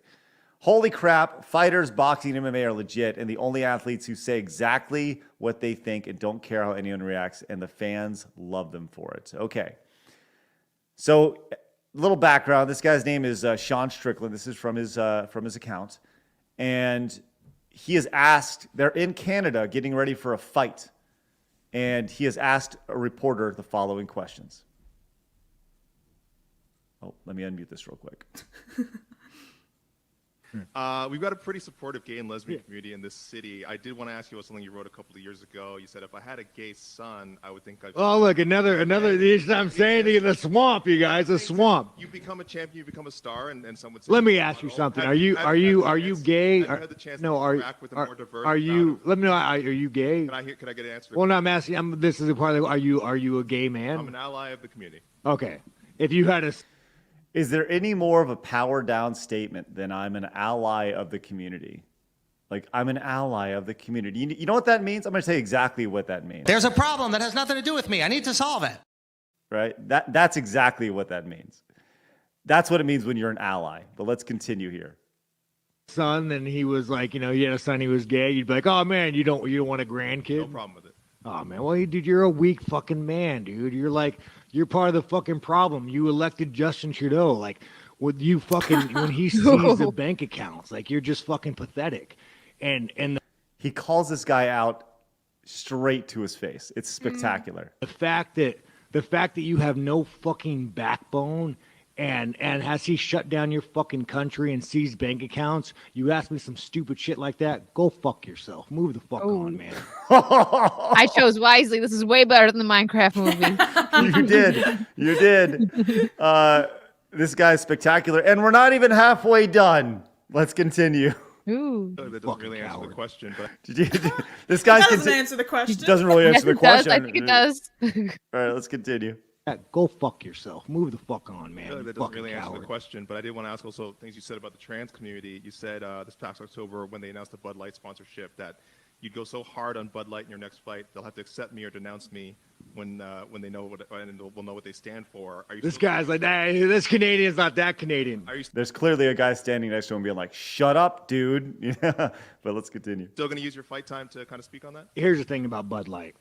Speaker 1: Holy crap, fighters, boxing, MMA are legit, and the only athletes who say exactly what they think and don't care how anyone reacts, and the fans love them for it. Okay. So, little background. This guy's name is Sean Strickland. This is from his account. And he has asked, they're in Canada getting ready for a fight, and he has asked a reporter the following questions. Oh, let me unmute this real quick.
Speaker 10: We've got a pretty supportive gay and lesbian community in this city. I did want to ask you about something you wrote a couple of years ago. You said if I had a gay son, I would think I'd...
Speaker 11: Oh, look, another. I'm saying the swamp, you guys, the swamp.
Speaker 10: You become a champion, you become a star, and some would say...
Speaker 11: Let me ask you something. Are you gay?
Speaker 10: Have you had the chance to interact with a more diverse...
Speaker 11: Are you? Let me know. Are you gay?
Speaker 10: Could I get an answer?
Speaker 11: Well, no, I'm asking. This is the part. Are you a gay man?
Speaker 10: I'm an ally of the community.
Speaker 11: Okay. If you had a...
Speaker 1: Is there any more of a power down statement than I'm an ally of the community? Like, I'm an ally of the community. You know what that means? I'm going to tell you exactly what that means.
Speaker 12: There's a problem that has nothing to do with me. I need to solve it.
Speaker 1: Right? That's exactly what that means. That's what it means when you're an ally. But let's continue here.
Speaker 11: Son, and he was like, he had a son, he was gay. You'd be like, oh man, you don't want a grandkid?
Speaker 10: No problem with it.
Speaker 11: Oh man, well, dude, you're a weak fucking man, dude. You're part of the fucking problem. You elected Justin Trudeau, like, when he sees the bank accounts, like, you're just fucking pathetic. And
Speaker 1: he calls this guy out straight to his face. It's spectacular.
Speaker 11: the fact that you have no fucking backbone. And has he shut down your fucking country and seized bank accounts? You ask me some stupid shit like that? Go fuck yourself. Move the fuck on, man.
Speaker 5: I chose wisely. This is way better than the Minecraft movie.
Speaker 1: You did. This guy's spectacular, and we're not even halfway done. Let's continue.
Speaker 5: Ooh.
Speaker 10: That doesn't really answer the question, but
Speaker 1: this guy
Speaker 3: doesn't answer the question.
Speaker 1: Doesn't really answer the question.
Speaker 5: I think it does.
Speaker 1: All right, let's continue.
Speaker 11: Go fuck yourself. Move the fuck on, man.
Speaker 10: That doesn't really answer the question, but I did want to ask also things you said about the trans community. You said this past October when they announced the Bud Light sponsorship that you'd go so hard on Bud Light in your next fight, they'll have to accept me or denounce me when they know what and will know what they stand for. Are you
Speaker 11: this guy's like, nah, this Canadian's not that Canadian.
Speaker 1: There's clearly a guy standing next to him being like, "Shut up, dude." Yeah, but let's continue.
Speaker 10: Still going to use your fight time to kind of speak on that?
Speaker 11: Here's the thing about Bud Light.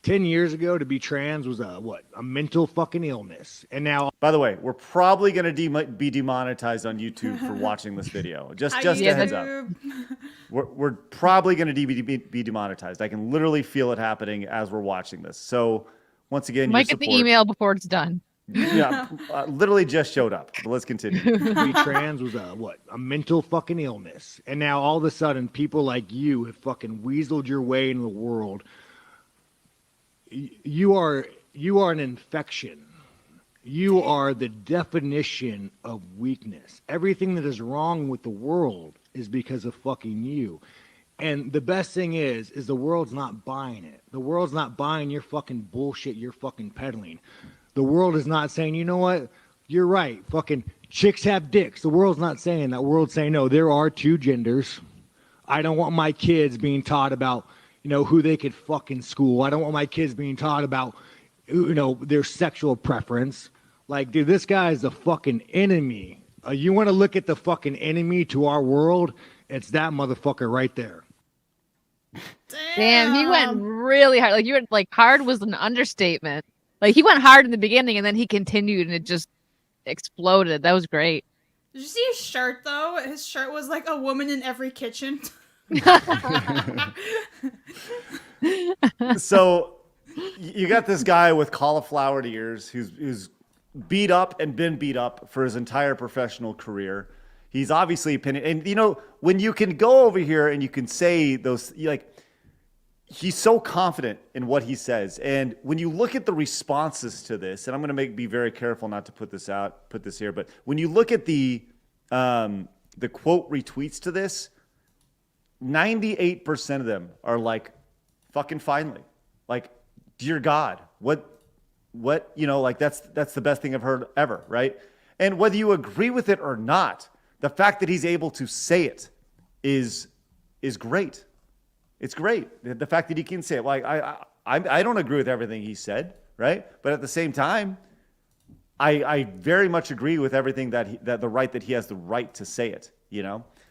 Speaker 11: 10 years ago, to be trans was a mental fucking illness. And now,
Speaker 1: by the way, we're probably going to be demonetized on YouTube for watching this video. Just a heads up. We're probably going to be demonetized. I can literally feel it happening as we're watching this. So once again,
Speaker 5: you might get the email before it's done.
Speaker 1: Yeah, literally just showed up. But let's continue.
Speaker 11: To be trans was a mental fucking illness. And now all of a sudden, people like you have fucking weaseled your way into the world. You are an infection. You are the definition of weakness. Everything that is wrong with the world is because of fucking you. And the best thing is the world's not buying it. The world's not buying your fucking bullshit you're fucking peddling. The world is not saying, you know what? You're right. Fucking chicks have dicks. The world's not saying that. The world's saying, no, there are two genders. I don't want my kids being taught about who they could fuck in school. I don't want my kids being taught about, their sexual preference. Like, dude, this guy is the fucking enemy. You want to look at the fucking enemy to our world? It's that motherfucker right there.
Speaker 5: Damn, he went really hard. Like, you were like, hard was an understatement. Like, he went hard in the beginning and then he continued and it just exploded. That was great.
Speaker 3: Did you see his shirt though? His shirt was like a woman in every kitchen.
Speaker 1: So you got this guy with cauliflower ears who's beat up and been beat up for his entire professional career. He's obviously and when you can go over here and you can say those, he's so confident in what he says. And when you look at the responses to this, and I'm going to be very careful not to put this here, but when you look at the quote retweets to this, 98% of them are like, fucking finally, like, dear God, what, that's the best thing I've heard ever. Right. And whether you agree with it or not, the fact that he's able to say it is great. It's great. The fact that he can say it. Like, I don't agree with everything he said. Right. But at the same time, I very much agree with everything that he has the right to say it,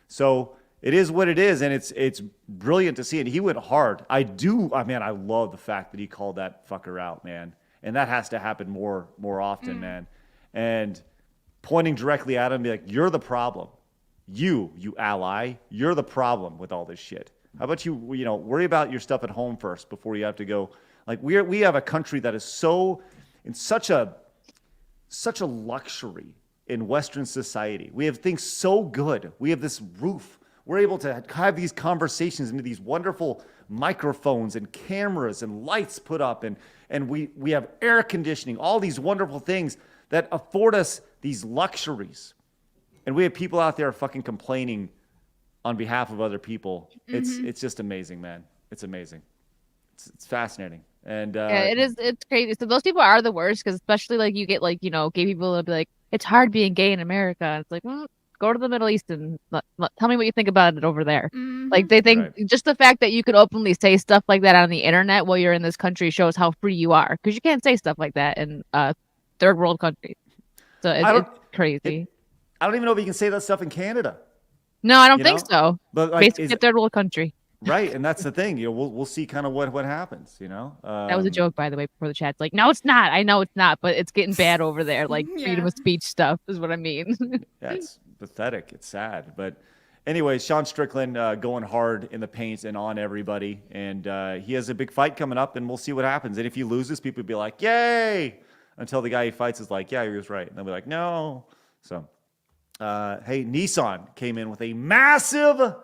Speaker 1: so it is what it is, and it's brilliant to see it. He went hard. I love the fact that he called that fucker out, man. And that has to happen more often, man. And pointing directly at him, be like, "You're the problem. You ally. You're the problem with all this shit. How about you? Worry about your stuff at home first before you have to go." Like, we have a country that is such a luxury in Western society. We have things so good. We have this roof. We're able to have these conversations into these wonderful microphones and cameras and lights put up. And we have air conditioning, all these wonderful things that afford us these luxuries. And we have people out there fucking complaining on behalf of other people. Mm-hmm. It's just amazing, man. It's amazing. It's fascinating. And
Speaker 5: yeah, it is. It's crazy. So those people are the worst, because especially like you get gay people will be like, it's hard being gay in America. And it's like, well, go to the Middle East and tell me what you think about it over there. Mm-hmm. Like, they think just the fact that you could openly say stuff like that on the internet while you're in this country shows how free you are, because you can't say stuff like that in third world countries. So it's crazy.
Speaker 1: I don't even know if you can say that stuff in Canada.
Speaker 5: No, I don't
Speaker 1: You
Speaker 5: think
Speaker 1: know?
Speaker 5: so.
Speaker 1: But like,
Speaker 5: Basically, a third world country.
Speaker 1: right, and that's the thing. We'll see kind of what happens.
Speaker 5: That was a joke, by the way, before the chat's like, no, it's not. I know it's not, but it's getting bad over there. Like freedom of speech stuff is what I mean.
Speaker 1: Yeah, it's pathetic. It's sad, but anyway, Sean Strickland going hard in the paint and on everybody, and he has a big fight coming up, and we'll see what happens. And if he loses, people will be like, "Yay!" Until the guy he fights is like, "Yeah, he was right," and they'll be like, "No." So, hey, Nissan came in with a massive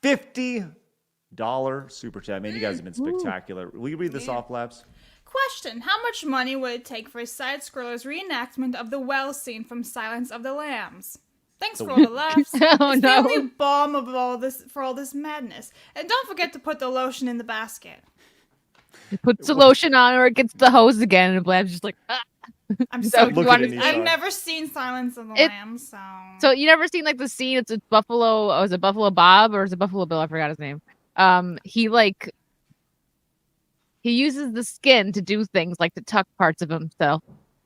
Speaker 1: $50 super chat. Man, you guys have been spectacular. Will you read this off, Labs?
Speaker 3: Question: how much money would it take for a side-scroller's reenactment of the well scene from Silence of the Lambs? Thanks for all the laughs.
Speaker 5: Oh,
Speaker 3: it's
Speaker 5: no.
Speaker 3: the only balm of all this madness. And don't forget to put the lotion in the basket.
Speaker 5: He puts the lotion on or it gets the hose again, and Blab's just like, ah.
Speaker 3: I'm
Speaker 5: So
Speaker 3: so
Speaker 5: you wanna-
Speaker 3: I've never seen Silence of the Lambs, so
Speaker 5: So you never seen like the scene? It's Buffalo. Was it Buffalo Bob or is it Buffalo Bill? I forgot his name. He uses the skin to do things like to tuck parts of himself,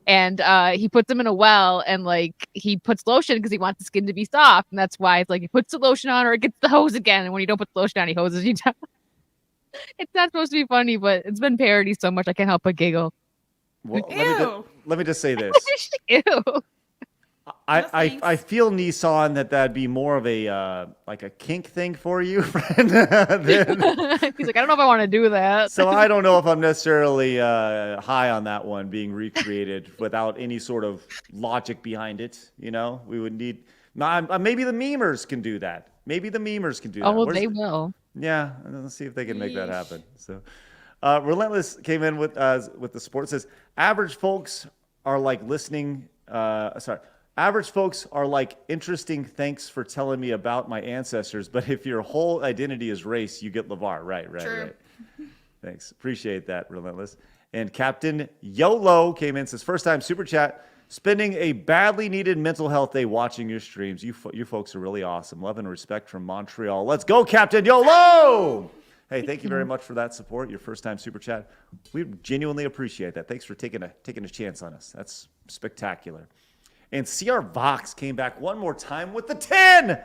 Speaker 5: and he puts them in a well, and like he puts lotion because he wants the skin to be soft, and that's why it's like he puts the lotion on or it gets the hose again, and when you don't put the lotion on, he hoses you down. It's not supposed to be funny, but it's been parodied so much I can't help but giggle.
Speaker 1: Well, let me just say this.
Speaker 5: Ew.
Speaker 1: I feel, Nissan, that'd be more of a like a kink thing for you, friend. than-
Speaker 5: He's like, I don't know if I want to do that.
Speaker 1: So I don't know if I'm necessarily high on that one being recreated without any sort of logic behind it. We would need. Maybe the memers can do that. Maybe the memers can do that.
Speaker 5: Oh, well, they will.
Speaker 1: Yeah, let's see if they can make that happen. So, Relentless came in with the sport. Says average folks are like listening. Average folks are like interesting. Thanks for telling me about my ancestors. But if your whole identity is race, you get Levar. Right. Thanks. Appreciate that, Relentless. And Captain YOLO came in, says first time super chat. Spending a badly needed mental health day watching your streams. You folks are really awesome. Love and respect from Montreal. Let's go, Captain YOLO! Hey, thank you very much for that support. Your first time super chat. We genuinely appreciate that. Thanks for taking a chance on us. That's spectacular. And CR Vox came back one more time with the 10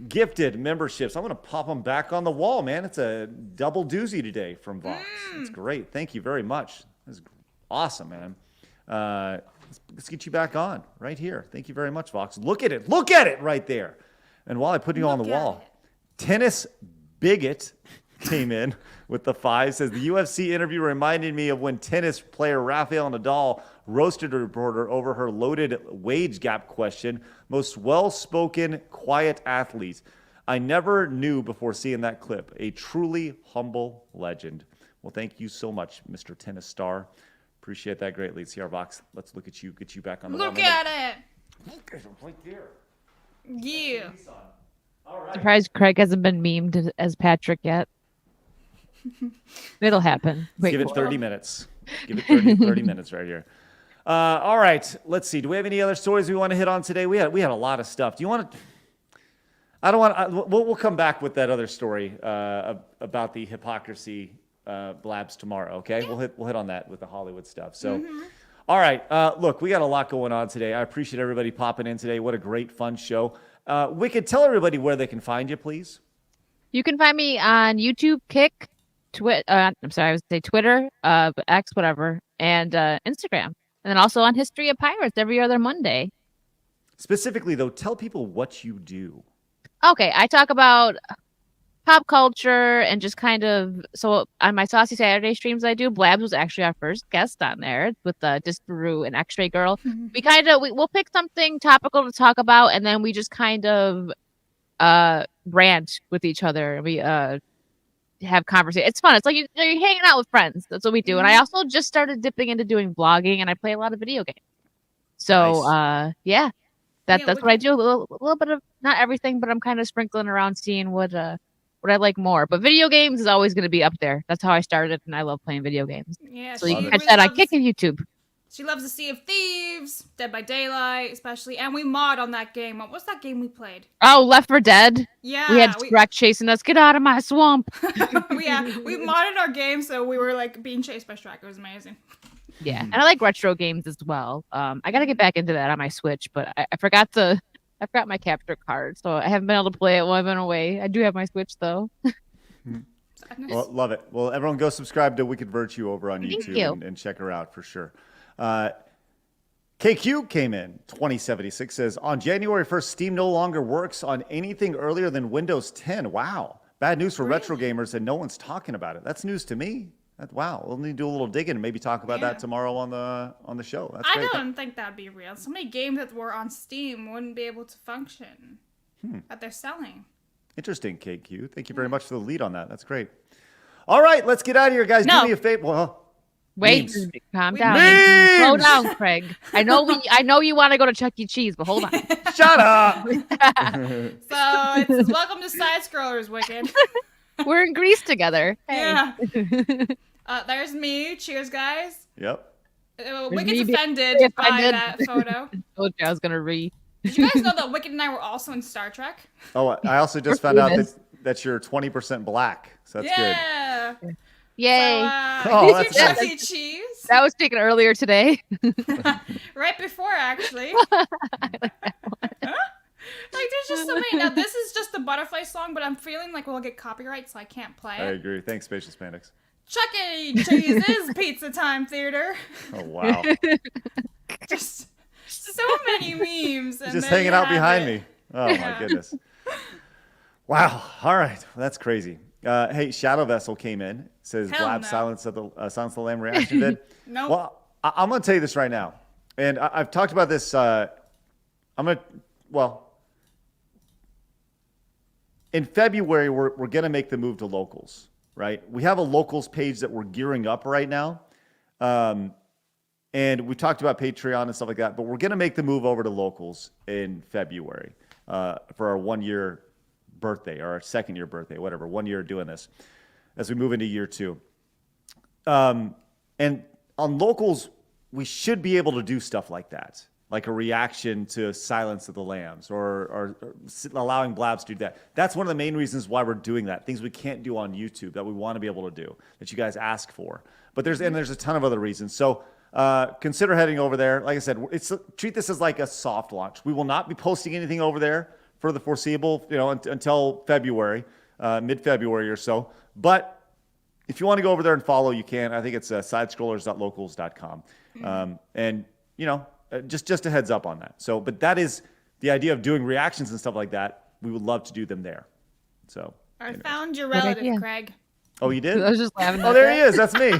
Speaker 1: gifted memberships. I'm going to pop them back on the wall, man. It's a double doozy today from Vox. It's great. Thank you very much. That's awesome, man. Let's get you back on right here. Thank you very much, Vox. Look at it. Look at it right there. And while I put you on the wall, Tennis Bigot came in with the 5. Says the UFC interview reminded me of when tennis player Rafael Nadal roasted a reporter over her loaded wage gap question. Most well-spoken, quiet athlete. I never knew before seeing that clip. A truly humble legend. Well, thank you so much, Mr. Tennis Star. Appreciate that greatly. CR Vox, let's look at you, get you back on the wall.
Speaker 3: Look at it.
Speaker 1: Look at him right there.
Speaker 3: Yeah.
Speaker 1: All right.
Speaker 5: Surprised Craig hasn't been memed as Patrick yet. It'll happen.
Speaker 1: Let's give it 30 minutes. Give it 30 minutes right here. All right. Let's see. Do we have any other stories we want to hit on today? We had a lot of stuff. Do you want to? I don't want. We'll come back with that other story about the hypocrisy blabs tomorrow. Okay. We'll hit on that with the Hollywood stuff. So. All right. Look, we got a lot going on today. I appreciate everybody popping in today. What a great, fun show. Wicked, tell everybody where they can find you, please.
Speaker 5: You can find me on YouTube, Kick, Twitter, X, whatever, and Instagram. And then also on History of Pirates every other Monday.
Speaker 1: Specifically, though, tell people what you do.
Speaker 5: Okay, I talk about pop culture and just kind of, so on my Saucy Saturday streams I do, Blabs was actually our first guest on there with Disparu and X-Ray Girl. We kind of, we'll pick something topical to talk about, and then we just kind of rant with each other. We have conversation. It's fun. It's like you're hanging out with friends. That's what we do. And I also just started dipping into doing vlogging, and I play a lot of video games. So yeah, that's what I do. A little bit of, not everything, but I'm kind of sprinkling around, seeing what I like more. But video games is always going to be up there. That's how I started, and I love playing video games.
Speaker 3: Yeah,
Speaker 5: so you can catch that on Kick and YouTube.
Speaker 3: She loves the Sea of Thieves, Dead by Daylight, especially, and we mod on that game. What's that game we played?
Speaker 5: Oh, Left 4 Dead.
Speaker 3: Yeah,
Speaker 5: we had Shrek chasing us. Get out of my swamp.
Speaker 3: we modded our game, so we were like being chased by Shrek. It was amazing.
Speaker 5: Yeah, and I like retro games as well. I got to get back into that on my Switch, but I forgot to I forgot my capture card, so I haven't been able to play it while I've been away. I do have my Switch though.
Speaker 1: Well, love it. Well, everyone go subscribe to Wicked Virtue over on
Speaker 5: Thank
Speaker 1: YouTube
Speaker 5: you.
Speaker 1: and check her out for sure. KQ came in 2076 says on January 1st, Steam no longer works on anything earlier than Windows 10. Wow. Bad news for retro gamers and no one's talking about it. That's news to me. Wow. We'll need to do a little digging and maybe talk about that tomorrow on the show. That's great.
Speaker 3: I don't think that'd be real. So many games that were on Steam wouldn't be able to function that they're selling.
Speaker 1: Interesting, KQ. Thank you very much for the lead on that. That's great. All right, let's get out of here, guys.
Speaker 5: No.
Speaker 1: Do me a favor. Well,
Speaker 5: Wait,
Speaker 1: memes.
Speaker 5: calm down.
Speaker 1: Memes!
Speaker 5: Slow down, Craig. I know you want to go to Chuck E. Cheese, but hold on.
Speaker 1: Shut up.
Speaker 3: So it's welcome to Side Scrollers, Wicked.
Speaker 5: We're in Greece together. Hey.
Speaker 3: Yeah. There's me. Cheers, guys.
Speaker 1: Yep.
Speaker 3: Wicked's
Speaker 5: me
Speaker 3: offended
Speaker 5: being
Speaker 3: by
Speaker 5: offended.
Speaker 3: that photo.
Speaker 5: I told you I was gonna read.
Speaker 3: Did you guys know that Wicked and I were also in Star Trek?
Speaker 1: Oh, I also just found out that you're 20% black. So that's good.
Speaker 3: Yeah.
Speaker 5: Yay.
Speaker 1: Oh,
Speaker 3: Did you Chuck E. Cheese?
Speaker 5: That was taken earlier today.
Speaker 3: Right before, actually. Like, there's just so many. Now, this is just the Butterfly song, but I'm feeling like we'll get copyright, so I can't play
Speaker 1: I
Speaker 3: it.
Speaker 1: agree. Thanks, Spacious Panics.
Speaker 3: Chuck E. Cheese is Pizza Time Theater.
Speaker 1: Oh, wow.
Speaker 3: Just so many memes. And
Speaker 1: Just
Speaker 3: there
Speaker 1: hanging
Speaker 3: you
Speaker 1: out
Speaker 3: have
Speaker 1: behind
Speaker 3: it.
Speaker 1: me. Oh, my goodness. Wow. All right. Well, that's crazy. Hey, Shadow Vessel came in. Says
Speaker 3: Hell
Speaker 1: Blab
Speaker 3: no.
Speaker 1: Silence of the Lamb reaction vid.
Speaker 3: Nope.
Speaker 1: Well, I'm going to tell you this right now. And I've talked about this. In February, we're going to make the move to locals, right? We have a locals page that we're gearing up right now. And we talked about Patreon and stuff like that, but we're going to make the move over to locals in February for our 1 year birthday or our second year birthday, whatever, 1 year doing this as we move into year 2. And on locals, we should be able to do stuff like that, like a reaction to Silence of the Lambs or allowing Blabs to do that. That's one of the main reasons why we're doing that. Things we can't do on YouTube that we want to be able to do, that you guys ask for. But there's a ton of other reasons. So consider heading over there. Like I said, treat this as like a soft launch. We will not be posting anything over there for the foreseeable, until February, mid-February or so. But if you want to go over there and follow, you can. I think it's sidescrollers.locals.com. And, just a heads up on that. So, but that is the idea of doing reactions and stuff like that. We would love to do them there. So
Speaker 3: I found your relative,
Speaker 5: idea.
Speaker 3: Craig.
Speaker 1: Oh, you did?
Speaker 5: I was just laughing.
Speaker 1: Oh, there he is. That's me.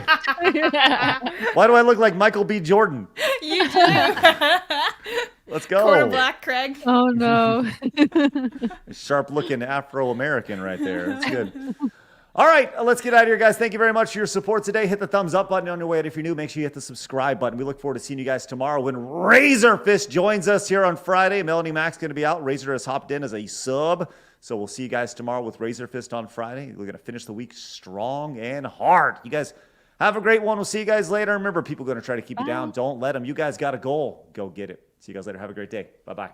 Speaker 1: Why do I look like Michael B. Jordan?
Speaker 3: You do.
Speaker 1: Let's go.
Speaker 3: Quarter black, Craig.
Speaker 5: Oh no.
Speaker 1: Sharp-looking Afro-American right there. That's good. All right, let's get out of here, guys. Thank you very much for your support today. Hit the thumbs up button on your way. And if you're new, make sure you hit the subscribe button. We look forward to seeing you guys tomorrow when Razorfist joins us here on Friday. Melanie Mac's going to be out. Razor has hopped in as a sub. So we'll see you guys tomorrow with Razorfist on Friday. We're going to finish the week strong and hard. You guys have a great one. We'll see you guys later. Remember, people are going to try to keep you down. Don't let them. You guys got a goal. Go get it. See you guys later. Have a great day. Bye-bye.